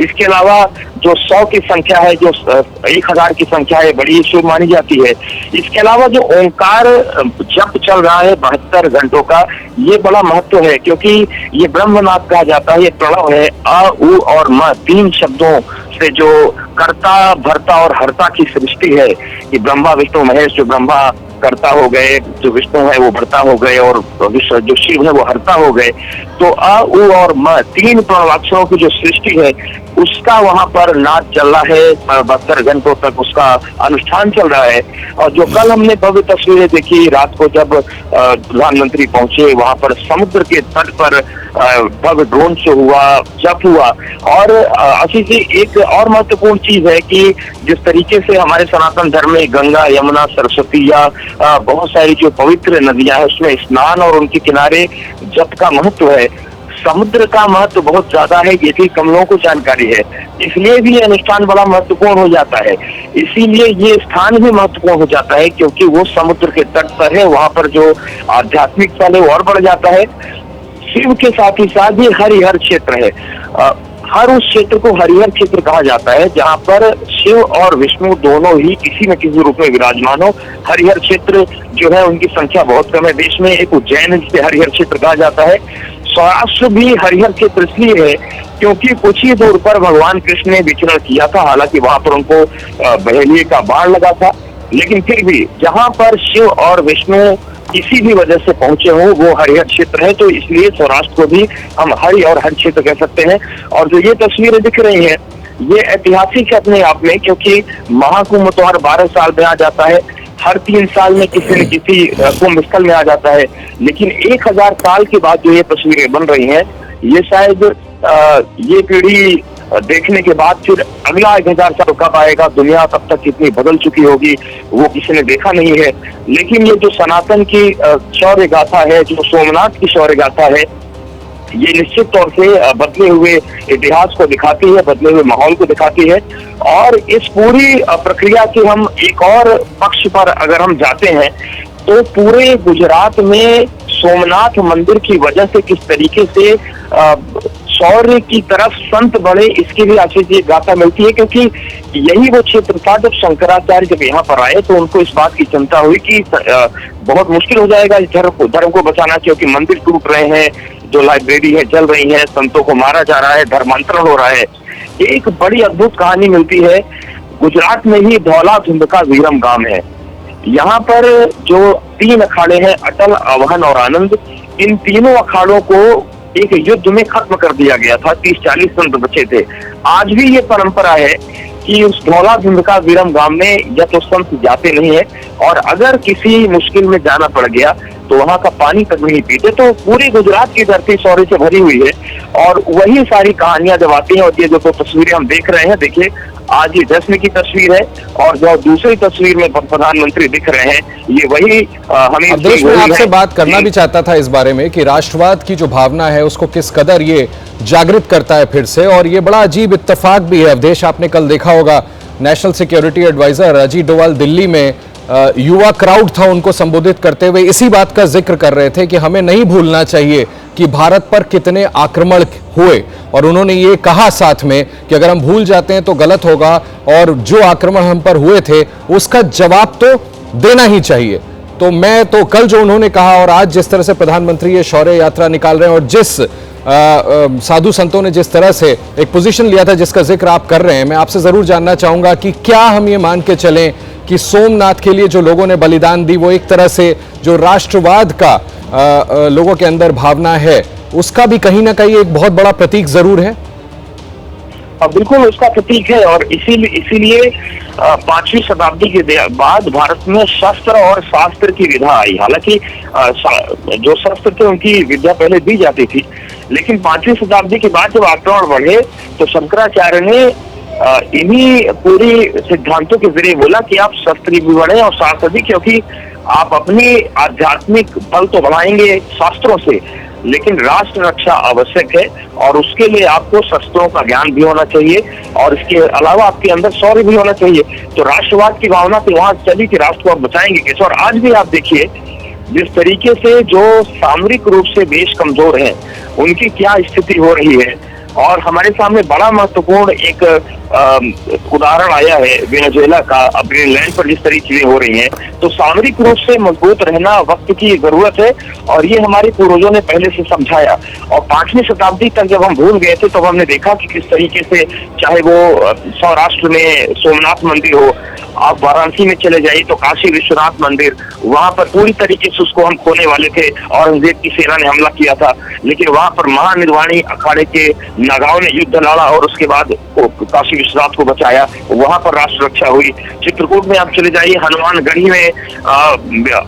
इसके अलावा जो 100 की संख्या है, जो 1000 की संख्या है, बड़ी शुभ मानी जाती है। इसके अलावा जो ओंकार जप चल रहा है 72 घंटों का, ये बड़ा महत्व है, क्योंकि ये ब्रह्मनाद कहा जाता है। ये प्रणव है, अ, उ और म, 3 शब्दों से जो कर्ता, भर्ता और हर्ता की सृष्टि है। कि ब्रह्मा विष्णु महेश, जो ब्रह्मा कर्ता हो गए, जो विष्णु है वो भर्ता हो गए, और जो शिव है वो हर्ता हो गए। तो अ, उ और म, 3 प्रणवाक्षरों की जो सृष्टि है, उसका वहां पर नाच चल रहा है। 72 घंटों तक उसका अनुष्ठान चल रहा है। और जो कल हमने भव्य तस्वीरें देखी रात को, जब प्रधानमंत्री पहुंचे, वहां पर समुद्र के तट पर भव्य ड्रोन शो हुआ, जप हुआ। और असी से एक और महत्वपूर्ण चीज है कि जिस तरीके से हमारे सनातन धर्म में गंगा, यमुना, सरस्वती या बहुत सारी जो पवित्र नदियां हैं, उसमें स्नान और उनके किनारे जप का महत्व है। समुद्र का महत्व बहुत ज्यादा है, ये भी कम लोगों को जानकारी है। इसलिए भी ये अनुष्ठान बड़ा महत्वपूर्ण हो जाता है। इसीलिए ये स्थान भी महत्वपूर्ण हो जाता है, क्योंकि वो समुद्र के तट पर है। वहां पर जो आध्यात्मिक फल है वो और बढ़ जाता है। शिव के साथ ही साथ भी हरिहर क्षेत्र है। हर उस क्षेत्र को हरिहर क्षेत्र कहा जाता है, जहाँ पर शिव और विष्णु दोनों ही किसी न किसी रूप में विराजमान हो। हरिहर क्षेत्र जो है उनकी संख्या बहुत कम है देश में। एक उज्जैन जिसे हरिहर क्षेत्र कहा जाता है। सौराष्ट्र भी हरिहर क्षेत्र इसलिए है क्योंकि कुछ ही दूर पर भगवान कृष्ण ने विचरण किया था। हालांकि वहां पर उनको बहेलिये का बाण लगा था, लेकिन फिर भी जहां पर शिव और विष्णु किसी भी वजह से पहुंचे हो वो हरिहर क्षेत्र है। तो इसलिए सौराष्ट्र को भी हम हरि और हर क्षेत्र कह सकते हैं। और जो ये तस्वीरें दिख रही हैं, ये ऐतिहासिक है अपने आप में, क्योंकि महाकुंभ तो हर 12 साल में आ जाता है। हर 3 साल में किसी न किसी कुंभ स्थल में आ जाता है, लेकिन 1000 साल के बाद जो ये तस्वीरें बन रही हैं, ये शायद ये पीढ़ी देखने के बाद फिर अगला 1000 साल कब आएगा, दुनिया तब तक कितनी बदल चुकी होगी, वो किसी ने देखा नहीं है। लेकिन ये जो सनातन की शौर्य गाथा है, जो सोमनाथ की शौर्य गाथा है, ये निश्चित तौर से बदले हुए इतिहास को दिखाती है, बदले हुए माहौल को दिखाती है। और इस पूरी प्रक्रिया के हम एक और पक्ष पर अगर हम जाते हैं, तो पूरे गुजरात में सोमनाथ मंदिर की वजह से किस तरीके से शौर्य की तरफ संत बढ़े, इसकी भी आशीष ये गाथा मिलती है। क्योंकि यही वो क्षेत्र था जब शंकराचार्य जब यहाँ पर आए तो उनको इस बात की चिंता हुई कि बहुत मुश्किल हो जाएगा इस धर्म को बचाना, क्योंकि मंदिर टूट रहे हैं, जो लाइब्रेरी है जल रही है, संतों को मारा जा रहा है, धर्मांतरण हो रहा है। एक बड़ी अद्भुत कहानी मिलती है, गुजरात में ही धौला धुंधका वीरम गांव है। यहाँ पर जो 3 अखाड़े हैं, अटल, अवहन और आनंद, इन तीनों अखाड़ों को एक युद्ध में खत्म कर दिया गया था। 30-40 संत बचे थे। आज भी ये परंपरा है कि उस धौला धुंधका वीरम गांव में या तो संत जाते नहीं है, और अगर किसी मुश्किल में जाना पड़ गया तो वहां का पानी तक नहीं पीते। तो पूरी गुजरात की धरती शौर्य से भरी हुई है, और वही सारी कहानियां जब आती हैं। और ये जो तस्वीरें हम देख रहे हैं, देखिए आज ये जश्न की तस्वीर है, और जो दूसरी तस्वीर में प्रधानमंत्री दिख रहे हैं, ये वही हमें देश में आपसे बात करना भी चाहता था इस बारे में कि राष्ट्रवाद की जो भावना है उसको किस कदर ये जागृत करता है फिर से। और ये बड़ा अजीब इत्तेफाक भी है। अवधेश, आपने कल देखा होगा national security adviser Ajit Doval Delhi में युवा क्राउड था, उनको संबोधित करते हुए इसी बात का जिक्र कर रहे थे कि हमें नहीं भूलना चाहिए कि भारत पर कितने आक्रमण हुए। और उन्होंने ये कहा साथ में कि अगर हम भूल जाते हैं तो गलत होगा, और जो आक्रमण हम पर हुए थे उसका जवाब तो देना ही चाहिए। तो मैं तो कल जो उन्होंने कहा और आज जिस तरह से प्रधानमंत्री ये शौर्य यात्रा निकाल रहे हैं, और जिस साधु संतों ने जिस तरह से एक पोजीशन लिया था जिसका जिक्र आप कर रहे हैं, मैं आपसे जरूर जानना चाहूंगा कि क्या हम ये मान के चलें कि सोमनाथ के लिए जो लोगों ने बलिदान दी वो एक तरह से जो राष्ट्रवाद का लोगों के अंदर भावना है उसका भी कहीं ना कहीं एक बहुत बड़ा प्रतीक जरूर है? बिल्कुल उसका प्रतीक है। और इसीलिए 5वीं शताब्दी के बाद भारत में शस्त्र और शास्त्र की विधा आई। हालांकि जो शस्त्र थे उनकी विद्या पहले दी जाती थी, लेकिन 5वीं शताब्दी के बाद जब आक्रमण बढ़े तो शंकराचार्य ने इन्हीं पूरी सिद्धांतों के जरिए बोला कि आप शस्त्र भी बढ़े और शास्त्र भी, क्योंकि आप अपनी आध्यात्मिक बल तो बढ़ाएंगे शास्त्रों से, लेकिन राष्ट्र रक्षा आवश्यक है, और उसके लिए आपको शस्त्रों का ज्ञान भी होना चाहिए, और इसके अलावा आपके अंदर शौर्य भी होना चाहिए। तो राष्ट्रवाद की भावना तो वहां चली कि राष्ट्र को आप बचाएंगे कैसे। और आज भी आप देखिए जिस तरीके से जो सामरिक रूप से देश कमजोर हैं, उनकी क्या स्थिति हो रही है। और हमारे सामने बड़ा महत्वपूर्ण एक उदाहरण आया है वेनेजुएला का। अब ग्रीनलैंड पर जिस तरह चीजें हो रही हैं, तो सामरिक रूप से मजबूत रहना वक्त की जरूरत है, और ये हमारे पूर्वजों ने पहले से समझाया। और 5वीं शताब्दी तक जब हम भूल गए थे तो हमने देखा कि किस तरीके से, चाहे वो सौराष्ट्र में सोमनाथ मंदिर हो, आप वाराणसी में चले जाइए तो काशी विश्वनाथ मंदिर, वहां पर पूरी तरीके से उसको हम खोने वाले थे, औरंगजेब की सेना ने हमला किया था, लेकिन वहां पर महानिर्वाणी अखाड़े के नागाओं ने युद्ध लड़ा और उसके बाद काशी विश्वनाथ को बचाया, वहां पर राष्ट्र रक्षा हुई। चित्रकूट में आप चले जाइए, हनुमानगढ़ी में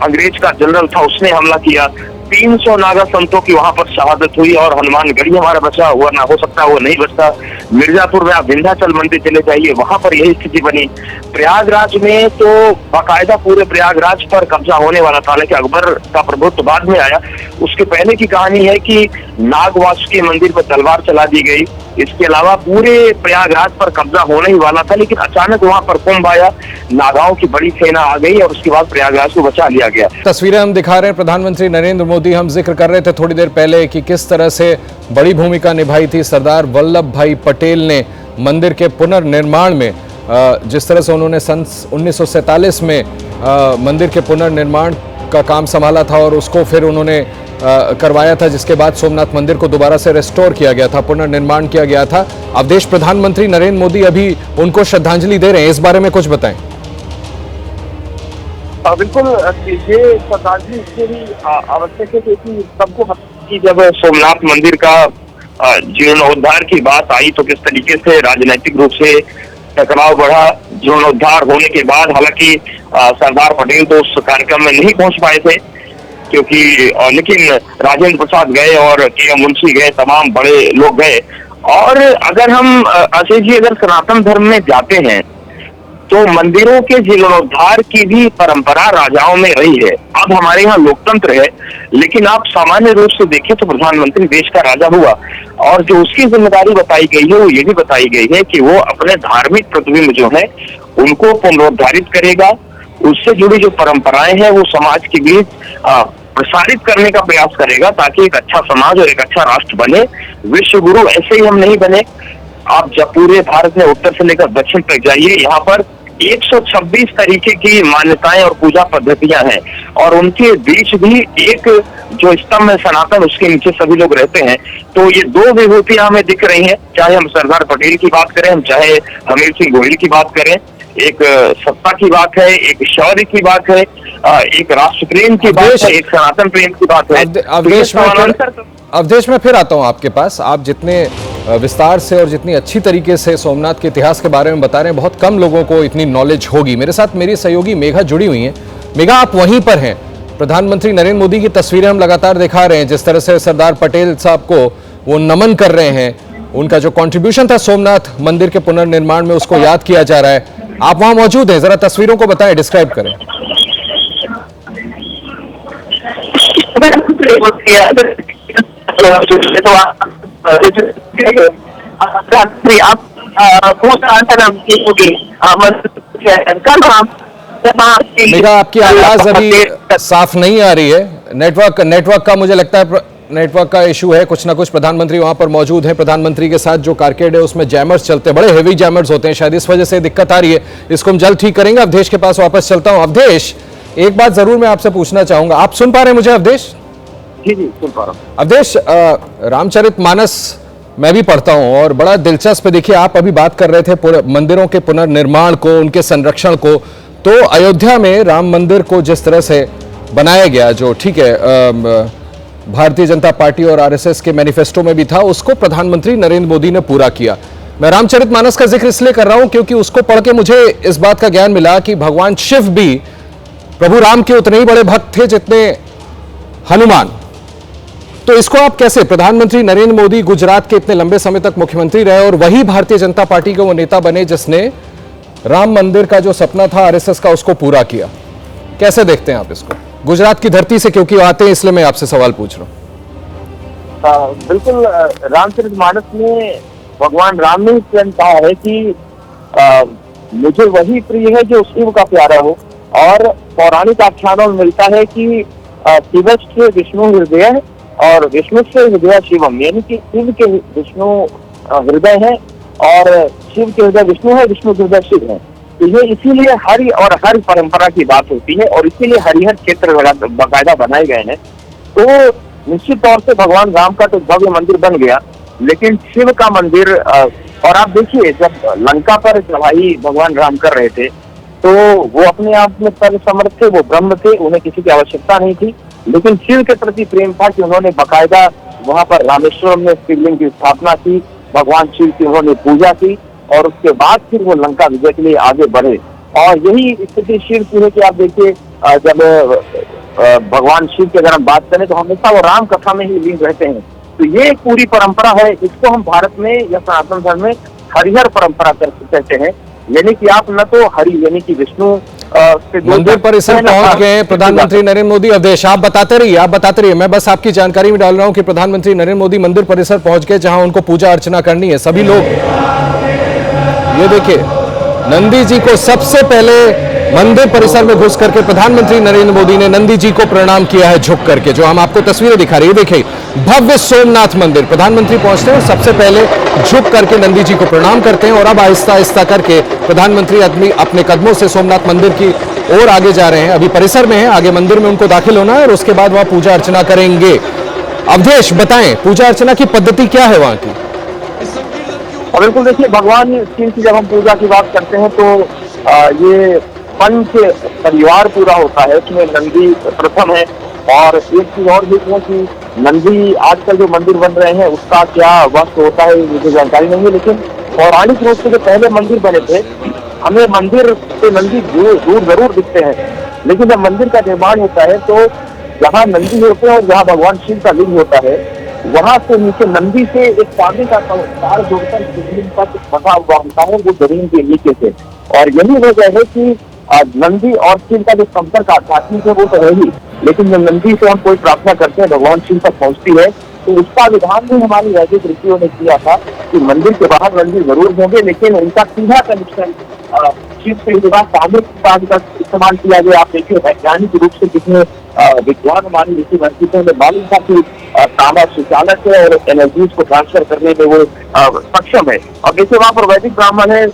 अंग्रेज का जनरल था, उसने हमला किया, 300 नागा संतों की वहां पर शहादत हुई, और हनुमानगढ़ी हमारा बचा हुआ ना, हो सकता वो नहीं बचता। मिर्जापुर में आप विंध्याचल मंदिर चले जाइए, वहां पर यही स्थिति बनी। प्रयागराज में तो बाकायदा पूरे प्रयागराज पर कब्जा होने वाला था, लेकिन अकबर का प्रभुत्व बाद में आया। उसके पहले की कहानी है कि नागवासुकी मंदिर पर तलवार चला दी गई। इसके अलावा पूरे प्रयागराज पर कब्जा होने ही वाला था, लेकिन अचानक वहां पर कुंभ आया, नागाओं की बड़ी सेना आ गई, और उसके बाद प्रयागराज को बचा लिया गया। तस्वीरें हम दिखा रहे हैं प्रधानमंत्री नरेंद्र मोदी। हम जिक्र कर रहे थे थोड़ी देर पहले कि किस तरह से बड़ी भूमिका निभाई थी सरदार वल्लभ भाई पटेल ने मंदिर के पुनर्निर्माण में। जिस तरह से उन्होंने सन 1947 में मंदिर के पुनर्निर्माण का काम संभाला था, और उसको फिर उन्होंने करवाया था, जिसके बाद सोमनाथ मंदिर को दोबारा से रेस्टोर किया गया था, पुनर्निर्माण किया गया था। अब देश प्रधानमंत्री नरेंद्र मोदी अभी उनको श्रद्धांजलि दे रहे हैं, इस बारे में कुछ बताएं। बिल्कुल, ये श्रद्धांजलि इसलिए भी आवश्यक है क्योंकि सबको कि जब सोमनाथ मंदिर का जीर्णोद्धार की बात आई तो किस तरीके से राजनीतिक रूप से टकराव बढ़ा जीर्णोद्धार होने के बाद। हालांकि सरदार पटेल तो उस कार्यक्रम में नहीं पहुंच पाए थे क्योंकि लेकिन राजेंद्र प्रसाद गए और के मुंशी गए, तमाम बड़े लोग गए। और अगर हम आशीष जी अगर सनातन धर्म में जाते हैं तो मंदिरों के जीर्णोद्धार की भी परंपरा राजाओं में रही है। अब हमारे यहाँ लोकतंत्र है, लेकिन आप सामान्य रूप से देखें तो प्रधानमंत्री देश का राजा हुआ और जो उसकी जिम्मेदारी बताई गई है वो ये भी बताई गई है कि वो अपने धार्मिक प्रतिबिंब जो है उनको पुनरुद्धारित करेगा, उससे जुड़ी जो परंपराएं हैं वो समाज के बीच प्रसारित करने का प्रयास करेगा ताकि एक अच्छा समाज और एक अच्छा राष्ट्र बने। विश्व गुरु ऐसे ही हम नहीं बने। आप जब पूरे भारत में उत्तर से लेकर दक्षिण तक जाइए, यहाँ पर 126 तरीके की मान्यताएं और पूजा पद्धतियां हैं और उनके बीच भी एक जो स्तंभ है सनातन, उसके नीचे सभी लोग रहते हैं। तो ये दो विभूतियां हमें दिख रही हैं, चाहे हम सरदार पटेल की बात करें, हम चाहे हमीर सिंह गोहिल की बात करें। एक सत्ता की बात है, एक शौर्य की बात है, एक राष्ट्र प्रेम की बात है, एक सनातन प्रेम की बात है। अवधेश में फिर आता हूं आपके पास। आप जितने विस्तार से और जितनी अच्छी तरीके से सोमनाथ के इतिहास के बारे में बता रहे हैं, बहुत कम लोगों को इतनी नॉलेज होगी। मेरे साथ मेरी सहयोगी मेघा जुड़ी हुई हैं। मेघा, आप वहीं पर हैं। प्रधानमंत्री नरेंद्र मोदी की तस्वीरें हम लगातार दिखा रहे हैं, जिस तरह से सरदार पटेल साहब को वो नमन कर रहे हैं, उनका जो कॉन्ट्रीब्यूशन था सोमनाथ मंदिर के पुनर्निर्माण में उसको याद किया जा रहा है। आप वहां मौजूद हैं, जरा तस्वीरों को बताएं, डिस्क्राइब करें। मेघा, आपकी आवाज अभी साफ नहीं आ रही है। नेटवर्क का मुझे लगता है नेटवर्क का इशू है कुछ ना कुछ। प्रधानमंत्री वहां पर मौजूद है, प्रधानमंत्री के साथ जो कारकेड है उसमें जैमर्स चलते हैं, बड़े हेवी जैमर्स होते हैं, शायद इस वजह से दिक्कत आ रही है। इसको हम जल्द ठीक करेंगे। अवधेश के पास वापस चलता हूं। अवधेश, एक बात जरूर मैं आपसे पूछना चाहूंगा, आप सुन पा रहे हैं मुझे अवधेश? जी सुन पा रहा हूं। अवधेश, रामचरितमानस मैं भी पढ़ता हूं और बड़ा दिलचस्प। देखिए, आप अभी बात कर रहे थे मंदिरों के पुनर्निर्माण को, उनके संरक्षण को। तो अयोध्या में राम मंदिर को जिस तरह से बनाया गया, जो ठीक है भारतीय जनता पार्टी और आरएसएस के मैनिफेस्टो में भी था, उसको प्रधानमंत्री नरेंद्र मोदी ने पूरा किया। मैं रामचरितमानस का जिक्र इसलिए कर रहा हूं क्योंकि उसको पढ़ के मुझे इस बात का ज्ञान मिला कि भगवान शिव भी प्रभु राम के उतने ही बड़े भक्त थे जितने हनुमान। तो इसको आप कैसे, प्रधानमंत्री नरेंद्र मोदी गुजरात के इतने लंबे समय तक मुख्यमंत्री रहे और वही भारतीय जनता पार्टी के वो नेता बने जिसने राम मंदिर का जो सपना था आरएसएस का उसको पूरा किया, कैसे देखते हैं आप इसको? गुजरात की धरती से क्योंकि आते हैं इसलिए मैं आपसे सवाल पूछ रहा हूं। बिल्कुल, रामचरितमानस में भगवान राम ने स्वयं कहा है कि मुझे वही प्रिय है जो शिव का प्यारा हो। और पौराणिक आख्यानों में मिलता है कि शिवश्च विष्णु हृदय और विष्णु से हृदय शिवम, यानी कि शिव के विष्णु हृदय है और शिव के हृदय विष्णु है, विष्णु के हृदय शिव है। तो ये इसीलिए हरि और हर परंपरा की बात होती है और इसीलिए हरिहर क्षेत्र बाकायदा बनाए गए हैं। तो निश्चित तौर से भगवान राम का तो भव्य मंदिर बन गया, लेकिन शिव का मंदिर और आप देखिए, जब लंका पर चढ़ाई भगवान राम कर रहे थे तो वो अपने आप में सर्वसमर्थ थे, वो ब्रह्म थे, उन्हें किसी की आवश्यकता नहीं थी। लेकिन शिव के प्रति प्रेम था कि उन्होंने बाकायदा वहां पर रामेश्वरम में शिवलिंग की स्थापना की, भगवान शिव की उन्होंने पूजा की और उसके बाद फिर वो लंका विजय के लिए आगे बढ़े। और यही स्थिति शिव की है कि आप देखिए, जब भगवान शिव की अगर हम बात करें तो हमेशा वो राम कथा में ही लीन रहते हैं। तो ये एक पूरी परंपरा है, इसको हम भारत में या सनातन धर्म में हरिहर परंपरा कहते हैं। यानी कि आप न तो हरि यानी कि विष्णु मंदिर परिसर पहुंच गए प्रधानमंत्री नरेंद्र मोदी। अवधेश, आप बताते रहिए, मैं बस आपकी जानकारी में डाल रहा हूं कि प्रधानमंत्री नरेंद्र मोदी मंदिर परिसर पहुंच गए जहां उनको पूजा अर्चना करनी है। सभी लोग ये देखिए, नंदी जी को सबसे पहले मंदिर परिसर में घुस करके प्रधानमंत्री नरेंद्र मोदी ने नंदी जी को प्रणाम किया है झुक करके, जो हम आपको तस्वीरें दिखा रही है। देखिए, भव्य सोमनाथ मंदिर, प्रधानमंत्री पहुंचते हैं और सबसे पहले झुक करके नंदी जी को प्रणाम करते हैं और अब आहिस्ता आहिस्ता करके प्रधानमंत्री अपने कदमों से सोमनाथ मंदिर की ओर आगे जा रहे हैं। अभी परिसर में है, आगे मंदिर में उनको दाखिल होना है और उसके बाद वहां पूजा अर्चना करेंगे। अवधेश, बताएं पूजा अर्चना की पद्धति क्या है वहां की? बिल्कुल, देखिए, भगवान शिव की जब हम पूजा की बात करते हैं तो ये पंच परिवार पूरा होता है, उसमें नंदी प्रथम है। और एक चीज और भी है कि नंदी आजकल जो मंदिर बन रहे हैं उसका क्या वक्त होता है मुझे जानकारी नहीं है, लेकिन पौराणिक रूप से जो पहले मंदिर बने थे, हमें मंदिर से नंदी दूर जरूर दिखते हैं, लेकिन जब मंदिर का निर्माण होता है तो जहाँ नंदी होते हैं और जहाँ भगवान शिव का लिंग होता है, वहां से नीचे नंदी से एक तांबे का तार जोड़कर शिवलिंग तक बसा हुआ होता है वो जमीन के नीचे से। और यही वजह है कि नंदी और शिव का जो संपर्क आध्यात्मिक है वो तो है ही, लेकिन जब नंदी से हम कोई प्रार्थना करते हैं भगवान शिव तक पहुंचती है, तो उसका विधान भी हमारी वैदिक ऋषियों ने किया था कि मंदिर के बाहर मंदिर जरूर होंगे, लेकिन उनका सीधा कनेक्शन शिव से जुड़ा तांबे का इस्तेमाल किया गया। आप देखिए वैज्ञानिक रूप से कितने विद्वान हमारी ऋषि वंशिकों ने मालूम था कि तांबा सुचालक है और एनर्जीज को ट्रांसफर करने में वो सक्षम है। और देखिए वहाँ पर वैदिक ब्राह्मण है,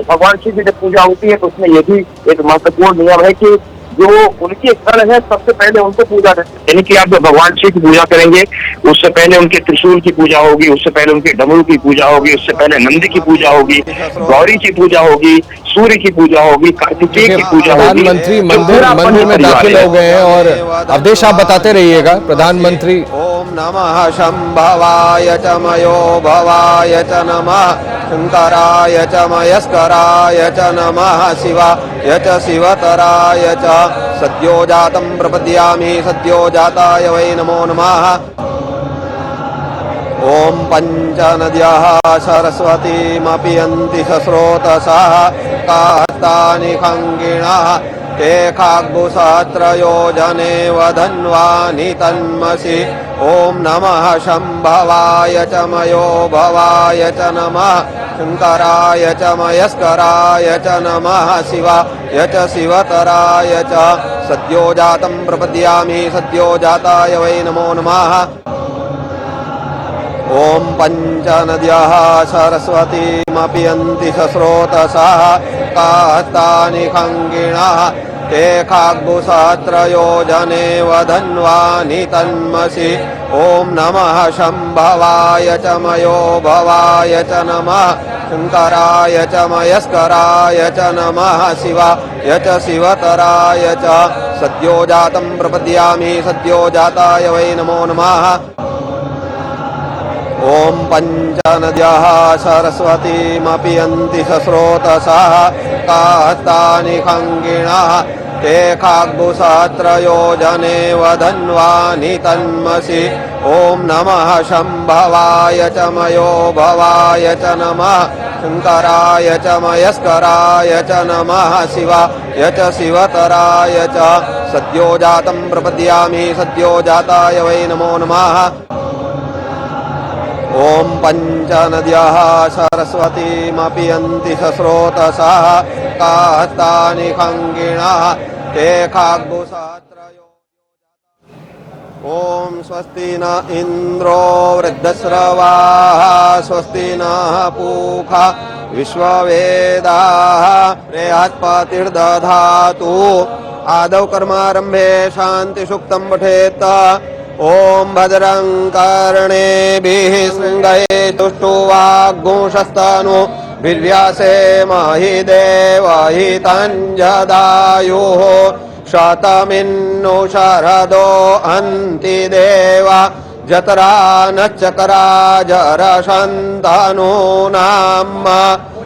भगवान शिव की जब पूजा होती है तो उसमें ये भी एक महत्वपूर्ण नियम है कि जो उनके गण है सबसे पहले उनको पूजा करते हैं। यानी कि आप जब भगवान शिव की पूजा करेंगे उससे पहले उनके त्रिशूल की पूजा होगी, उससे पहले उनके डमरू की पूजा होगी, उससे पहले नंदी की पूजा होगी, गौरी की पूजा होगी, सूर्य की पूजा होगी, कार्तिकेय की पूजा होगी। प्रधानमंत्री मंदिर में दाखिल हो गए हैं और अवधेश आप बताते रहिएगा। प्रधानमंत्री ओम नमः शंभवाय च मयो भवाय च नमः शंकराय च मयस्कराय च नमः शिवाय च शिवतराय च सद्यो जातं प्रपद्यामि सद्यो जाताय वै नमो नमः। ओम पंचनद्यः सरस्वतीमपि सस्रोतसः कास्तानि खङ्गिणः ते खाग्भुसहस्रयो जनेव धन्वानि तन्मसि। ओम नमः शंभवाय च मयो भवाय च नमः शंकराय च मयस्कराय च नमः शिवाय च शिवतराय च सद्यो जातं प्रपद्यामि सद्यो जाताय वै नमो नमः। ओम पंचनद्यः सरस्वतीमपि सस्रोतसः कास्तानि खङ्गिणः ते खाग्भुसहस्रयो जनेव धन्वानि तन्मसि। ओम नमः शंभवाय च मयो भवाय च नमः शंकराय च मयस्कराय च नमः शिवाय च शिवतराय च सद्यो जातं प्रपद्यामि सद्यो जाताय वै नमो नमः। ओम पंचनद्यः सरस्वतीमपि सस्रोतसः कास्तानि खङ्गिणः ते खाग्भुसहस्रयो जनेव धन्वानि तन्मसि। ओम नमः शंभवाय च मयो भवाय च नमः शंकराय च मयस्कराय च नमः शिवाय च शिवतराय च सद्यो जातं प्रपद्यामि सद्यो जाताय वै नमो नमः। ओम पंचनद्यः सरस्वतीमपि सस्रोतसः कास्तानि खङ्गिणः ते खाग्भुसहस्रयो। ओम स्वस्ति न इंद्रो वृद्धश्रवाः स्वस्ति नः पूषा विश्ववेदाः बृहस्पतिर्दधातु। आदौ कर्मारंभे शांति सूक्तं पठेत्। ओम भद्रं कर्णेभिः शृण्वये तुष्टुवाग्गुंशस्तनु वीर्यसेमहि देवहितं शतमिन्नु शरदो अन्ति देवा जतरा नच्चकरा जरशन्तनूनाम्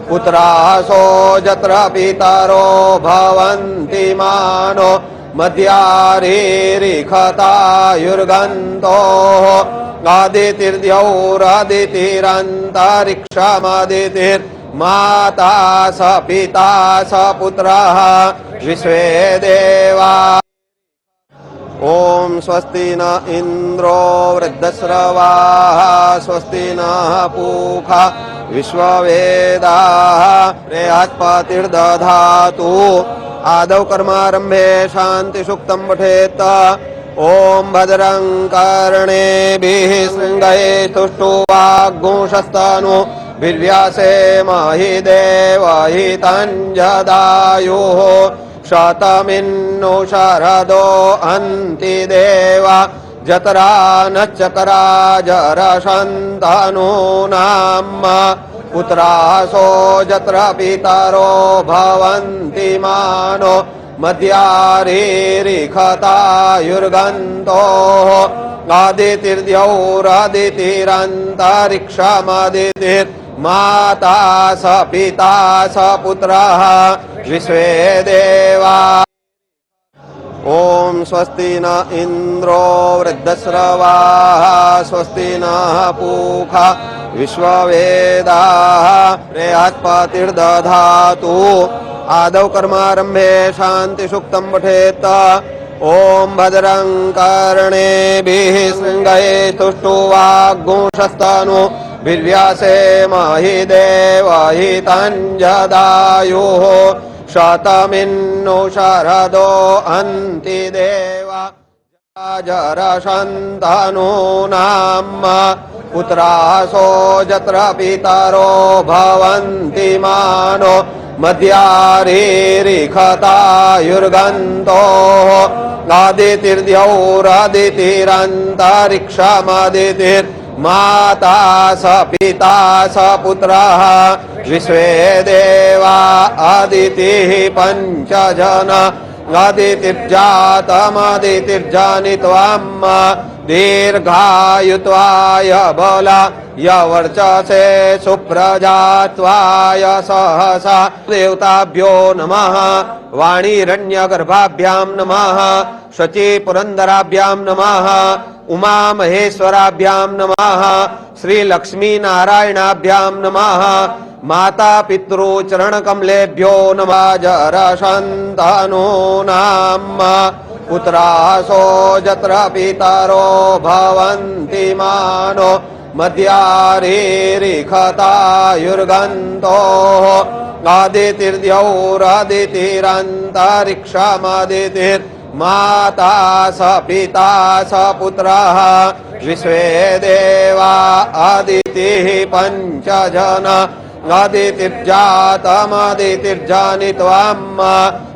पुत्रासो जत्र पितरो भवन्ति मानो मध्यारीरिखतायुर्गन्तोः आदितिर्द्यौरादितिरन्तरिक्षमदितिर्माता स पिता स पुत्रः विश्वे देवा। ओम स्वस्ति न इंद्रो वृद्धश्रवाः स्वस्ति नः पूषा विश्ववेदाः बृहस्पतिर्दधातु। आदौ कर्मारंभे शांति सूक्तं पठेत्। ओम भद्रं कर्णेभिः शृण्वये तुष्टुवाग्गुंशस्तनु वीर्यसेमहि देवहितं शतमिन्नु शरदो अन्ति देवा जतरा नच्चकरा जरशन्तनूनाम् पुत्रासो जत्र पितरो भवन्ति मानो मध्यारीरिखतायुर्गन्तोः आदितिर्द्यौरादितिरन्तरिक्षमदितिर् माता स पिता स पुत्रः विश्वे देवा। ओम स्वस्ति न इंद्रो वृद्धश्रवाः स्वस्ति न पूषा विश्ववेदाः बृहस्पतिर्दधातु। आदौ कर्मारंभे शांति सूक्तं पठेत्। ओम भद्रं कर्णेभिः शृण्वये तुष्टुवाग्गुंशस्तनु वीर्यसेमहि देवहितञ्जदायुः शतमिन्नु शरदो अन्ति देवा। जरशन्तनूनां पुत्रासो जत्र पितरो भवन्ति मानो मध्यारीरिखतायुर्गन्तोः आदितिर्द्यौरादितिरन्तरिक्षमदितिर्माता स पिता स पुत्रः विश्वे देवा। आदितिः पञ्चजन आदितिर्जातमदितिर्जनित्वम् दीर्घायुत्वाय बलाय वर्चसे सुप्रजात्वाय सहसा। देवताभ्यो नमः। वाणीरण्यगर्भाभ्यां नमः। शचीपुरन्दराभ्यां नमः। उमा महेश्वराभ्यां नमः। श्रीलक्ष्मीनारायणाभ्यां नमः। माता पितृ चरणकमलेभ्यो नमः। जरशन्तनूनां पुत्रासो जत्र पितरो भवन्ति मानो मध्यारीरिखतायुर्गन्तोः आदितिर्द्यौरादितिरन्तरिक्षमदितिर्माता स पिता स पुत्रः विश्वे देवा। आदितिः पञ्चजन आदितिर्जातमदितिर्जनित्वम्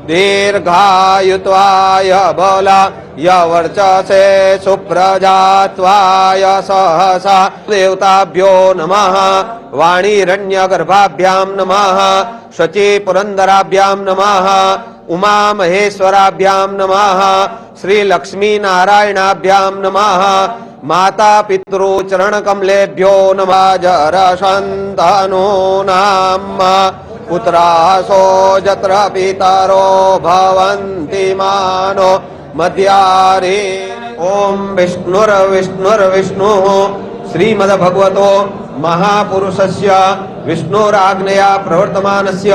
दीर्घायुत्वाय बलाय वर्चसे सुप्रजात्वाय सहसा। देवताभ्यो नमः। वाणीरण्यगर्भाभ्यां नमः। शचीपुरन्दराभ्यां नमः। उमा महेश्वराभ्यां नमः। श्रीलक्ष्मीनारायणाभ्यां नमः। माता पितृ चरणकमलेभ्यो नमः। जरशन्तनूनां पुत्रासो जत्र पितरो भवन्ति मानो मध्यारी। ओम विष्णुर्विष्णुर्विष्णुः श्रीमद्भगवतो महापुरुषस्य विष्णुराज्ञया प्रवर्तमानस्य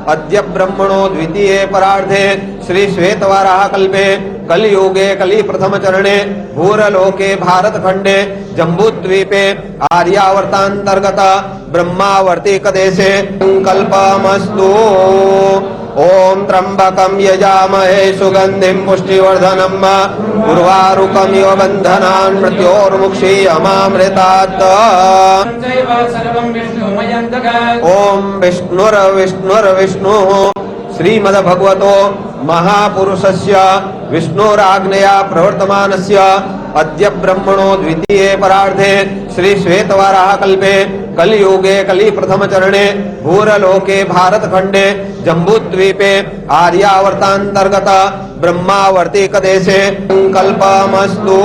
अद्य ब्रह्मणो द्वितीये परार्धे श्री श्वेतवाराह कल्पे कलियुगे कलि प्रथम चरणे भूरलोके भारतखंडे जम्बूद्वीपे आर्यावर्तांतर्गत ब्रह्मावर्ती कदेशे कल्पमस्तु। ओम त्र्यंबकं यजामहे सुगंधिं पुष्टिवर्धनम् उर्वारुकमिव बन्धनान् मृत्योर्मुक्षीयमामृतात्। ओम विष्णुर्विष्णुर्विष्णुः श्रीमद्भगवतो महापुरुषस्य विष्णुराज्ञया प्रवर्तमानस्य अद्य ब्रह्मणो द्वितीये परार्धे श्री श्वेतवाराह कल्पे कलियुगे कलि प्रथम चरणे भूरलोके भारतखंडे जम्बूद्वीपे आर्यावर्तांतर्गत ब्रह्मावर्ती कदेशे कल्पमस्तु।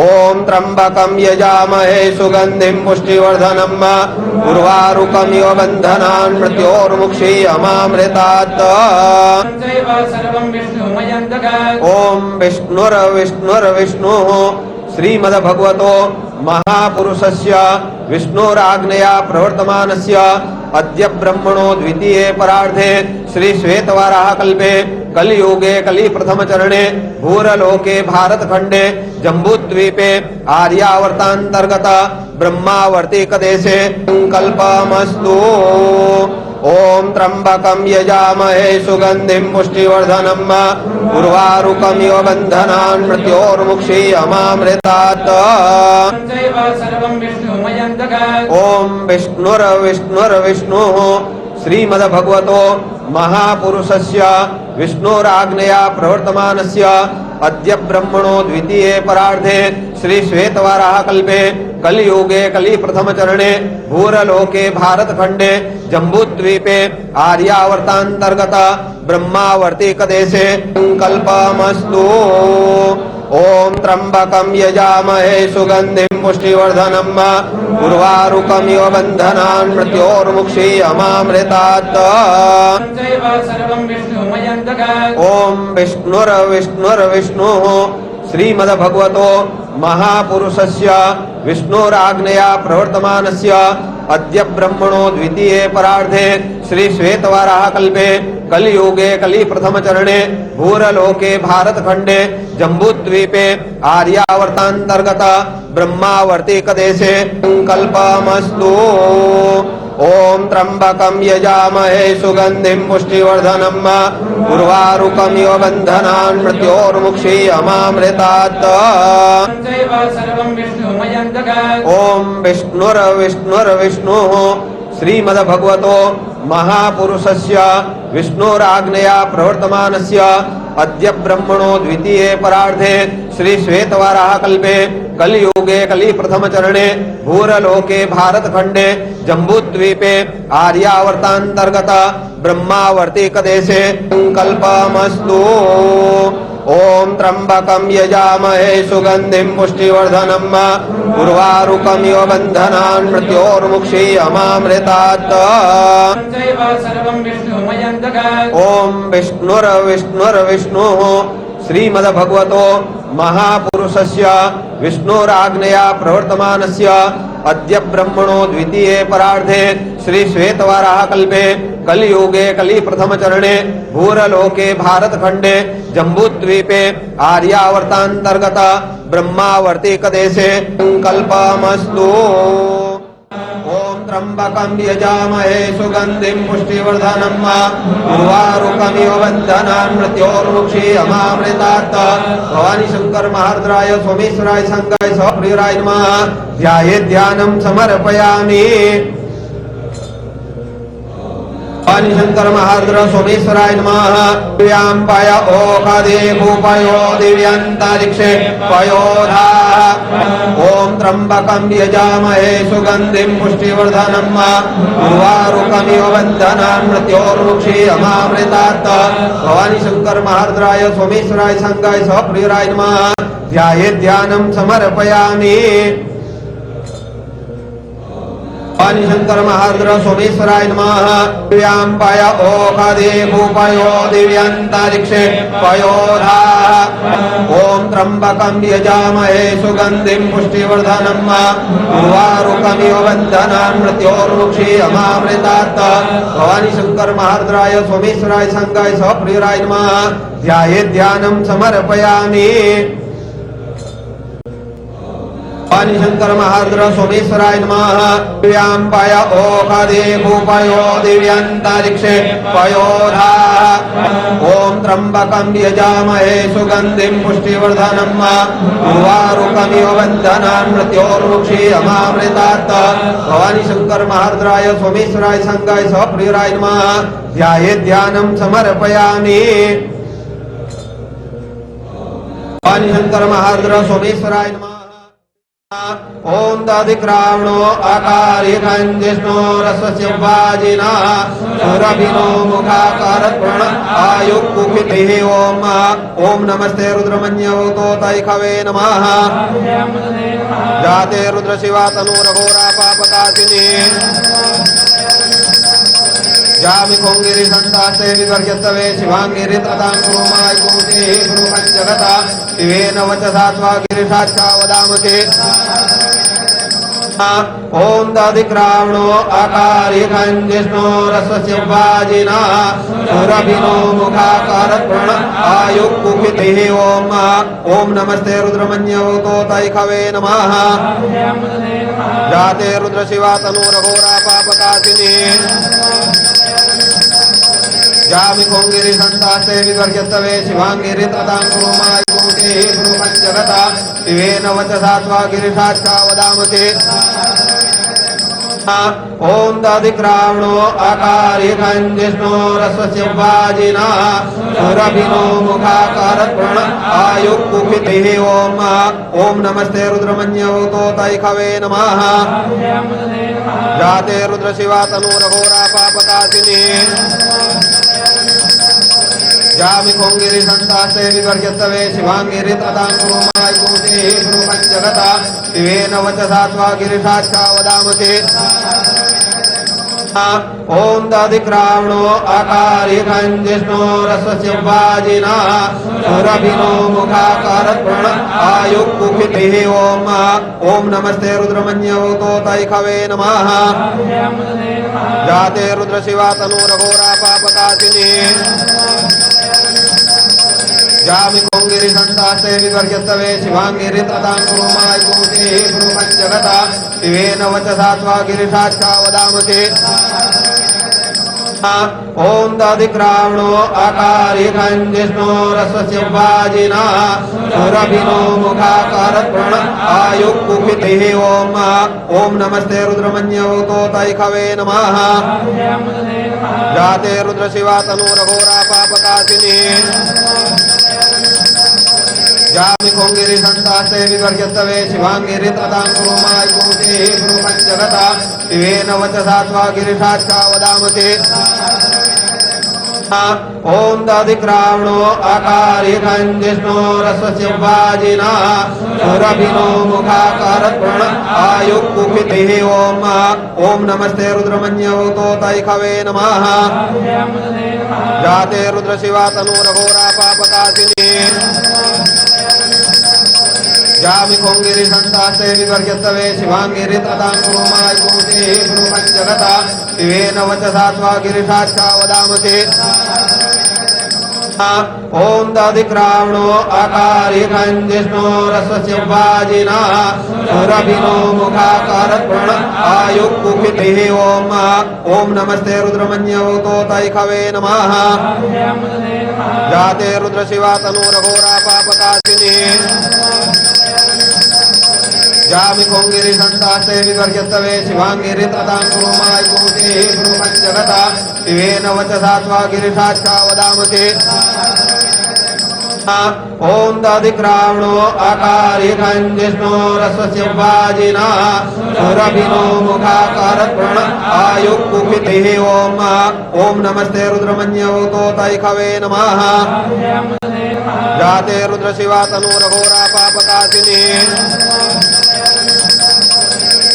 ओम त्र्यंबकं यजामहे सुगंधिं पुष्टिवर्धनम् उर्वारुकमिव बन्धनान् मृत्योर्मुक्षीयमामृतात्। ओम विष्णुर्विष्णुर्विष्णुः श्रीमद्भगवतो महापुरुषस्य विष्णुराज्ञया प्रवर्तमानस्य अद्य ब्रह्मणो द्वितीये परार्धे श्री श्वेतवाराह कल्पे कलियुगे कलि प्रथम चरणे भूरलोके भारतखंडे जम्बूद्वीपे आर्यावर्तांतर्गत ब्रह्मावर्ती कदेशे कल्पमस्तु। ओम त्र्यंबकं यजामहे सुगंधिं पुष्टिवर्धनम् उर्वारुकमिव बन्धनान् मृत्योर्मुक्षीयमामृतात्। ओम विष्णुर्विष्णुर्विष्णुः श्रीमद्भगवतो महापुरुषस्य विष्णुराज्ञया प्रवर्तमानस्य अद्य ब्रह्मणो द्वितीये परार्धे श्री श्वेतवाराह कल्पे कलियुगे कलि प्रथम चरणे भूरलोके भारतखंडे जम्बूद्वीपे आर्यावर्तांतर्गत ब्रह्मावर्ती कदेशे कल्पमस्तु। ओम त्र्यंबकं यजामहे सुगंधिं पुष्टिवर्धनम् उर्वारुकमिव बन्धनान् मृत्योर्मुक्षीयमामृतात्। ओम विष्णुर्विष्णुर्विष्णुः श्रीमद्भगवतो महापुरुषस्य विष्णुराज्ञया प्रवर्तमानस्य अद्य ब्रह्मणो द्वितीये परार्धे श्री श्वेतवाराह कल्पे कलियुगे कलि प्रथम चरणे भूरलोके भारतखंडे जम्बूद्वीपे आर्यावर्तांतर्गत ब्रह्मावर्तिक देशे संकल्पमस्तु। ओम त्र्यंबकं यजामहे सुगंधिं पुष्टिवर्धनम् उर्वारुकमिव बन्धनान् मृत्योर्मुक्षीयमामृतात्। ओम विष्णुर्विष्णुर्विष्णुः श्रीमद्भगवतो महापुरुषस्य विष्णुराज्ञया प्रवर्तमानस्य अद्य ब्रह्मणो द्वितीये परार्धे श्री श्वेतवाराह कल्पे कलियुगे कलि प्रथम चरणे भूरलोके भारतखंडे जम्बूद्वीपे आर्यावर्तांतर्गत ब्रह्मावर्तिक देशे संकल्पमस्तु। ओम त्र्यंबकं यजामहे सुगंधिं पुष्टिवर्धनम् उर्वारुकमिव बन्धनान् मृत्योर्मुक्षीयमामृतात्। ओम विष्णुर्विष्णुर्विष्णुः श्रीमद्भगवतो महापुरुषस्य विष्णुराज्ञया प्रवर्तमानस्य अद्य ब्रह्मणो द्वितीये परार्धे श्री श्वेतवाराह कल्पे कलियुगे कलि प्रथम चरणे भूरलोके भारतखंडे जम्बूद्वीपे आर्यावर्तांतर्गत ब्रह्मावर्तिक देशे संकल्पमस्तु। ओम त्र्यंबकं यजामहे सुगंधिं पुष्टिवर्धनम् उर्वारुकमिव बन्धनान् मृत्योर्मुक्षीयमामृतात्। भवानी शंकर महारुद्राय सोमेश्वराय संगाय सप्रियराय नमः। ध्यायेत् ध्यानं समर्पयामि। भवानी शंकर महारुद्र सोमेश्वराय नमः। दिव्यांपाय ओखादे भूपयो दिव्यंतरिक्षे पयोधा। ओम त्र्यंबकं यजामहे सुगंधिं पुष्टिवर्धनम् उर्वारुकमिव बन्धनान् मृत्योर्मुक्षीयमामृतात्। भवानी शंकर महारुद्राय सोमेश्वराय संगाय सप्रियराय नमः। ध्यायेत् ध्यानं समर्पयामि। भवानी शंकर महारुद्र सोमेश्वराय नमः। दिव्यांपाय ओखादे भूपयो दिव्यंतरिक्षे पयोधा। ओम त्र्यंबकं यजामहे सुगंधिं पुष्टिवर्धनम् उर्वारुकमिव बन्धनान् मृत्योर्मुक्षीयमामृतात्। भवानी शंकर महारुद्राय सोमेश्वराय संगाय सप्रियराय नमः। ध्यायेत् ध्यानं समर्पयामि। भवानी शंकर महारुद्र सोमेश्वराय नमः। दिव्यांपाय ओखादे भूपयो दिव्यंतरिक्षे पयोधा। ओम त्र्यंबकं यजामहे सुगंधिं पुष्टिवर्धनम् उर्वारुकमिव बन्धनान् मृत्योर्मुक्षीयमामृतात्। भवानी शंकर महारुद्राय सोमेश्वराय संगाय सप्रियराय नमः। ध्यायेत् ध्यानं समर्पयामि। भवानी शंकर महारुद्र सोमेश्वराय नमः। ओम दधिक्रावणो आकारिकं जिष्णो रसस्य वाजिनः सुरभिनो मुखाकारत् प्रण आयुक्कुखितिः। ओम नमस्ते रुद्रमन्यवतो तैखवे नमः। जाते रुद्र शिवा तनूरघोरा पापकाशिनी। जामि कोंगिरि संतास्ते विवर्यस्तवे शिवांगिरि ततां कुरुमाय कुमुते ब्रूहं जगता शिवेन वचसा त्वा गिरिशाच्चा वदामसे। ओम दधिक्रावणो आकारिकं जिष्णो रसस्य वाजिनः सुरभिनो मुखाकारत् प्रण आयुक्कुखितिः। ओम नमस्ते रुद्रमन्यवतो तैखवे नमः। जाते रुद्र शिवा तनूरघोरा पापकाशिनी। जामि कोंगिरि संतास्ते विवर्यस्तवे शिवांगिरि ततां कुरुमाय कुमुते ब्रूहं जगता शिवेन वचसा त्वा गिरिशाच्चा वदामसे। ओम दधिक्रावणो आकारिकं जिष्णो रसस्य वाजिनः सुरभिनो मुखाकारत् प्रण आयुक्कुखितिः। ओम नमस्ते रुद्रमन्यवतो तैखवे नमः। जाते रुद्र शिवा तनूरघोरा पापकाशिनी। जामि कोंगिरि संतास्ते विवर्यत्तवे शिवांगिरि तदांकुरुमाय कूते ब्रुवञ्जगता शिवेन वचसा त्वा गिरिशाख्या वदामसे ओम दधिक्रावणो आकारिकं जिष्णो रसस्य वाजिना सुरभिनो मुखाकारत्प्रण आयुक्कुखितिः ओम नमस्ते रुद्रमन्यवतो तैखवे नमः जाते रुद्रशिवा तनूरघोरा पापकाशिनी जामि कोंगिरि संतास्ते विवर्यत्तवे शिवांगिरि तदांकुरुमाय कूते ब्रुवञ्जगता शिवेन वचसा त्वा गिरिशाख्या वदामसे ओम दधिक्रावणो आकारिकं जिष्णो रसस्य वाजिना सुरभिनो मुखाकारत्प्रण आयुक्कुखितिः ओम नमस्ते रुद्रमन्यवतो तैखवे नमः जाते रुद्रशिवा तनूरघोरा पापकाशिनी जामि कोंगिरि संतास्ते विवर्यत्तवे शिवांगिरि तदांकुरुमाय कूते ब्रुवञ्जगता शिवेन वचसा त्वा गिरिशाख्या वदामसे ओम दधिक्रावणो आकारिकं जिष्णो रसस्य वाजिना सुरभिनो मुखाकारत्प्रण आयुक्कुखितिः ओम नमस्ते रुद्रमन्यवतो तैखवे नमः जाते रुद्रशिवा तनूरघोरा पापकाशिनी जामि कोंगिरि संतास्ते विवर्यत्तवे शिवांगिरि तदांकुरुमाय कूते ब्रुवञ्जगता शिवेन वचसा त्वा गिरिशाख्या वदामसे ओम दधिक्रावणो आकारिकं जिष्णो रसस्य वाजिना सुरभिनो मुखाकारत्प्रण आयुक्कुखितिः ओम नमस्ते रुद्रमन्यवतो तैखवे नमः जाते रुद्रशिवा तनूरघोरा पापकाशिनी जामि कोंगिरि संतास्ते विवर्यत्तवे शिवांगिरि तदांकुरुमाय कूते ब्रुवञ्जगता शिवेन वचसा त्वा गिरिशाख्या वदामसे ओम दधिक्रावणो आकारिकं जिष्णो रसस्य वाजिना सुरभिनो मुखाकारत्प्रण आयुक्कुखितिः ओम नमस्ते रुद्रमन्यवतो तैखवे नमः जाते रुद्रशिवा तनूरघोरा पापकाशिनी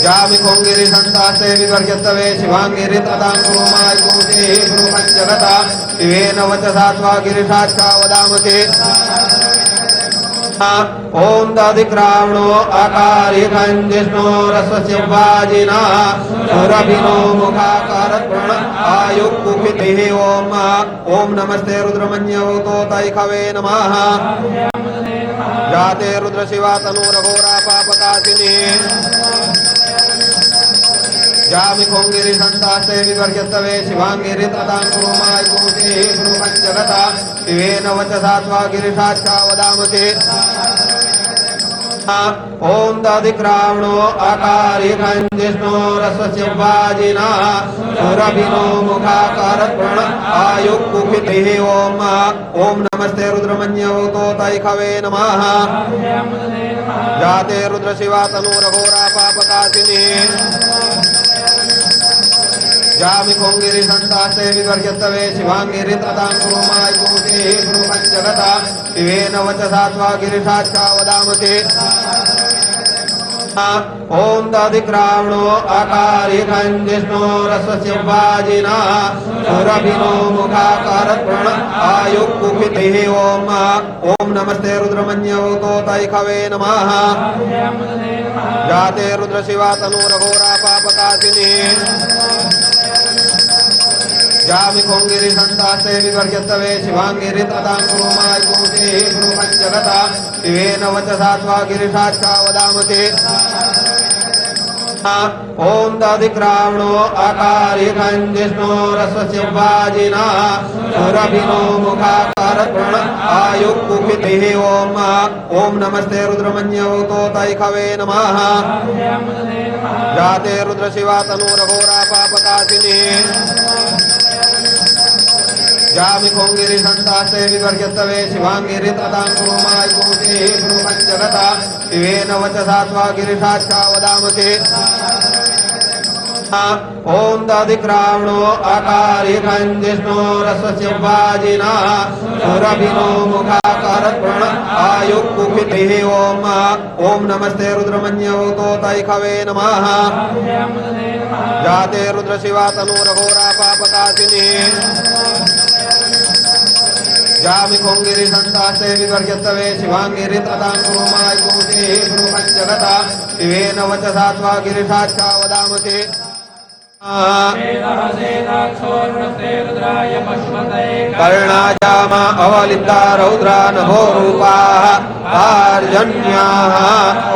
जामि कोंगिरि संतास्ते विवर्यत्तवे शिवांगिरि तदांकुरुमाय कूते ब्रुवञ्जगता शिवेन वचसा त्वा गिरिशाख्या वदामसे ओम दधिक्रावणो आकारिकं जिष्णो रसस्य वाजिना सुरभिनो मुखाकारत्प्रण आयुक्कुखितिः ओम नमस्ते रुद्रमन्यवतो तैखवे नमः जाते रुद्रशिवा तनूरघोरा पापकाशिनी जामि कोंगिरि संतास्ते विवर्यत्तवे शिवांगिरि तदांकुरुमाय कूते ब्रुवञ्जगता शिवेन वचसा त्वा गिरिशाख्या वदामसे ओम दधिक्रावणो आकारिकं जिष्णो रसस्य वाजिना सुरभिनो मुखाकारत्प्रण आयुक्कुखितिः ओम नमस्ते रुद्रमन्यवतो तैखवे नमः जाते रुद्रशिवा तनूरघोरा पापकाशिनी जामि कोंगिरि संतास्ते विवर्यत्तवे शिवांगिरि तदांकुरुमाय कूते ब्रुवञ्जगता शिवेन वचसा त्वा गिरिशाख्या वदामसे ओम दधिक्रावणो आकारिकं जिष्णो रसस्य वाजिना सुरभिनो मुखाकारत्प्रण आयुक्कुखितिः ओम नमस्ते रुद्रमन्यवतो तैखवे नमः जाते रुद्रशिवा तनूरघोरा पापकाशिनी जामि कोंगिरि संतास्ते विवर्यत्तवे शिवांगिरि तदांकुरुमाय कूते ब्रुवञ्जगता शिवेन वचसा त्वा गिरिशाख्या वदामसे ओम दधिक्रावणो आकारिकं जिष्णो रसस्य वाजिना सुरभिनो मुखाकारत्प्रण आयुक्कुखितिः ओम नमस्ते रुद्रमन्यवतो तैखवे नमः जाते रुद्रशिवा तनूरघोरा पापकाशिनी जामि कोंगिरि संतास्ते विवर्यत्तवे शिवांगिरि तदांकुरुमाय कूते ब्रुवञ्जगता शिवेन वचसा त्वा गिरिशाख्या वदामसे ओम दधिक्रावणो अकारिकं जिष्णोरस्य वाजिना सुरभिनो मुखाकरत्प्रण आयुक्कुखितिः ओम नमस्ते रुद्रमन्यवतो तैखवे नमः जाते रुद्र शिवा तनूरघोरा पापकाशिनी जामि कोंगिरि संतास्ते विगर्यत्तवे शिवांगिरि त्रतां कुरुमाय कुमुते ब्रूहं जगता शिवेन वचसा त्वा गिरिशाच्छा वदामसे कर्णाजामा अवलिप्ता रौद्रा नभो रूपाः आर्जन्याः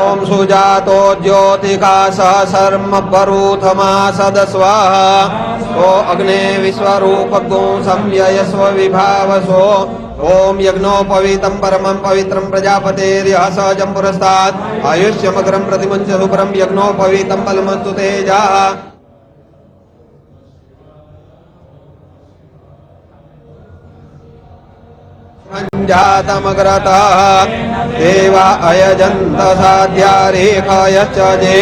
ओम सुजातो ज्योतिकाशः शर्म परूथमा सदस्वाहा ओ अग्ने विश्वरूपगो संययस्व विभावसो ओम यज्ञोपवीतं परमं पवित्रं प्रजापतेर्यः सहजं पुरस्तात् आयुष्यमग्रं प्रतिमुञ्च सुपरं यज्ञोपवीतं फलमस्तु तेजाः जातमग्रतः देवा अयजन्त साध्या रेखायश्च जे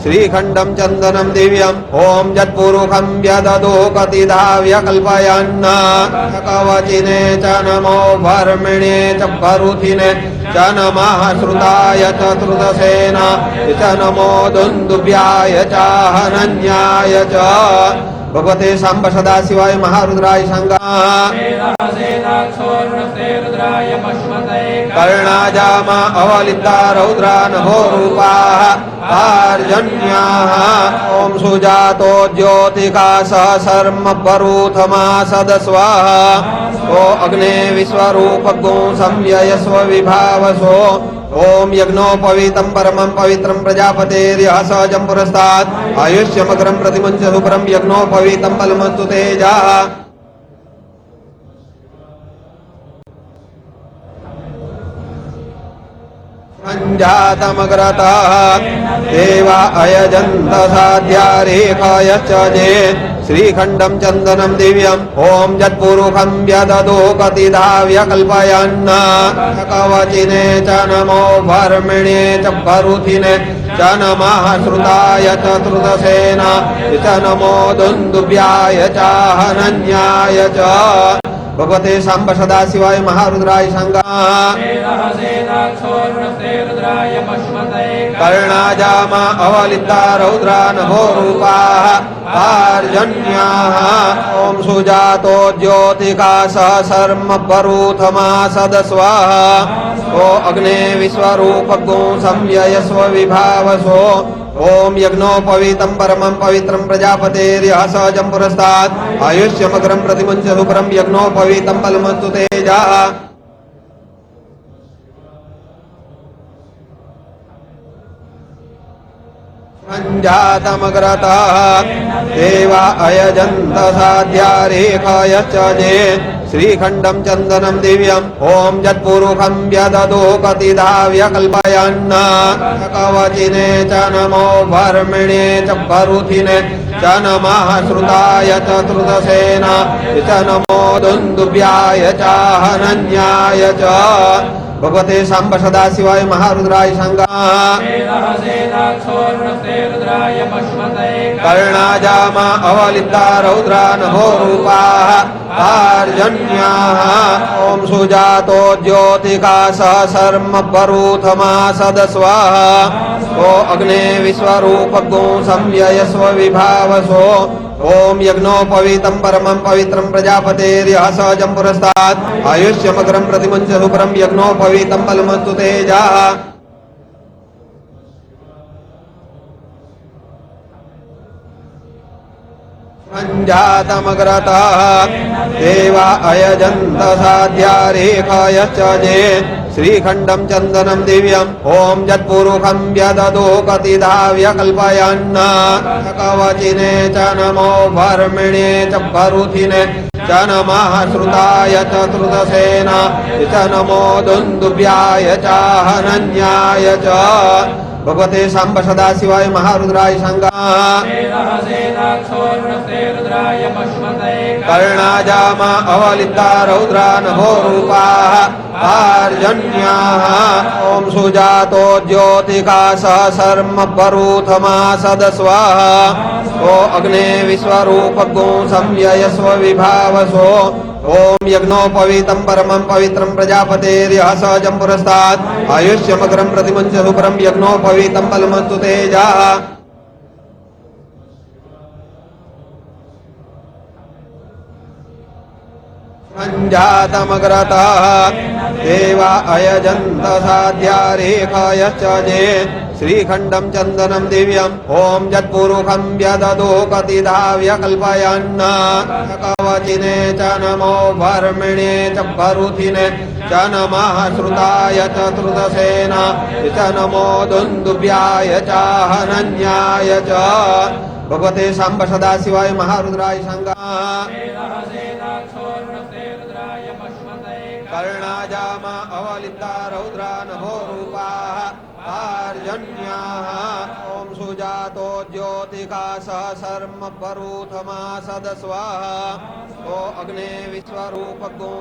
श्रीखण्डं चन्दनं दिव्यम् ॐ यत्पुरुषं व्यददो कतिधाव्य कल्पयन् कवचिने च नमो वर्मिणे च परुथिने च नमः श्रुताय चतुर्दशेन च नमो दुन्दुभ्याय च हनन्याय च भगवते सांब सदाशिवाय महारुद्राय संगाः कर्णाजामा अवलिप्ता रौद्रा नभो रूपाः आर्जन्याः ओम सुजातो ज्योतिकाशः शर्म परूथमा सदस्वाहा ओ अग्ने विश्वरूपगो संययस्व विभावसो ओम यज्ञोपवीतं परमं पवित्रं प्रजापतेर्यः सहजं पुरस्तात् आयुष्यमग्रं प्रतिमुञ्च सुपरं यज्ञोपवीतं फलमस्तु तेजाः जातमग्रतः देवा अयजन्त साध्या रेखायश्च जे श्रीखण्डं चन्दनं दिव्यम् ॐ यत्पुरुषं व्यददो कतिधाव्य कल्पयन् कवचिने च नमो वर्मिणे च परुथिने च नमः श्रुताय चतुर्दशेन च नमो दुन्दुभ्याय च हनन्याय च भगवते सांब सदाशिवाय महारुद्राय संगाः कर्णाजामा अवलिप्ता रौद्रा नभो रूपाः आर्जन्याः ओम सुजातो ज्योतिकाशः शर्म परूथमा सदस्वाहा ओ अग्ने विश्वरूपगो संययस्व विभावसो ओम यज्ञोपवीतं परमं पवित्रं प्रजापतेर्यः सहजं पुरस्तात् आयुष्यमग्रं प्रतिमुञ्च सुपरं यज्ञोपवीतं फलमस्तु तेजाः जातमग्रतः देवा अयजन्त साध्या रेखायश्च जे श्रीखण्डं चन्दनं दिव्यम् ॐ यत्पुरुषं व्यददो कतिधाव्य कल्पयन् कवचिने च नमो वर्मिणे च परुथिने च नमः श्रुताय चतुर्दशेन च नमो दुन्दुभ्याय च हनन्याय च भगवते सांब सदाशिवाय महारुद्राय संगाः कर्णाजामा अवलिप्ता रौद्रा नभो रूपाः आर्जन्याः ओम सुजातो ज्योतिकाशः शर्म परूथमा सदस्वाहा ओ अग्ने विश्वरूपगो संययस्व विभावसो ओम यज्ञोपवीतं परमं पवित्रं प्रजापतेर्यः सहजं पुरस्तात् आयुष्यमग्रं प्रतिमुञ्च सुपरं यज्ञोपवीतं फलमस्तु तेजाः जातमग्रतः देवा अयजन्त साध्या रेखायश्च जे श्रीखण्डं चन्दनं दिव्यम् ॐ यत्पुरुषं व्यददो कतिधाव्य कल्पयन् कवचिने च नमो वर्मिणे च परुथिने च नमः श्रुताय चतुर्दशेन च नमो दुन्दुभ्याय च हनन्याय च भगवते सांब सदाशिवाय महारुद्राय शंगा कर्णाजामा अवलिता रौद्रा नभो रूपा आर्जन्याः ओम सुजातो ज्योतिका सहसर्म परूथमा सदस्वाहा ओ अग्ने विश्वरूपगो संयस्व विभावसो ओम यज्ञोपवीतं परमं पवित्रं प्रजापतेर्यः सहजं पुरस्तात् आयुष्यमग्रं प्रतिमुञ्च सुपरं यज्ञोपवीतं बलमस्तु तेजः जातमग्रतः देवा अयजन्त साध्या रेखायश्च जे श्रीखण्डं चन्दनं दिव्यम् ॐ यत्पुरुषं व्यददो कतिधाव्य कल्पयन् कवचिने च नमो वर्मिणे च परुथिने च नमः श्रुताय च श्रुतसेन च नमो दुन्दुभ्याय च हनन्याय च भगवते सांब सदाशिवाय महारुद्राय शंगा कर्णाजामा अवलिता रौद्रा नभो रूपा आर्जन्याः ओम सुजातो ज्योतिका सहसर्म परूथमा सदस्वाहा ओ अग्ने विश्वरूपगो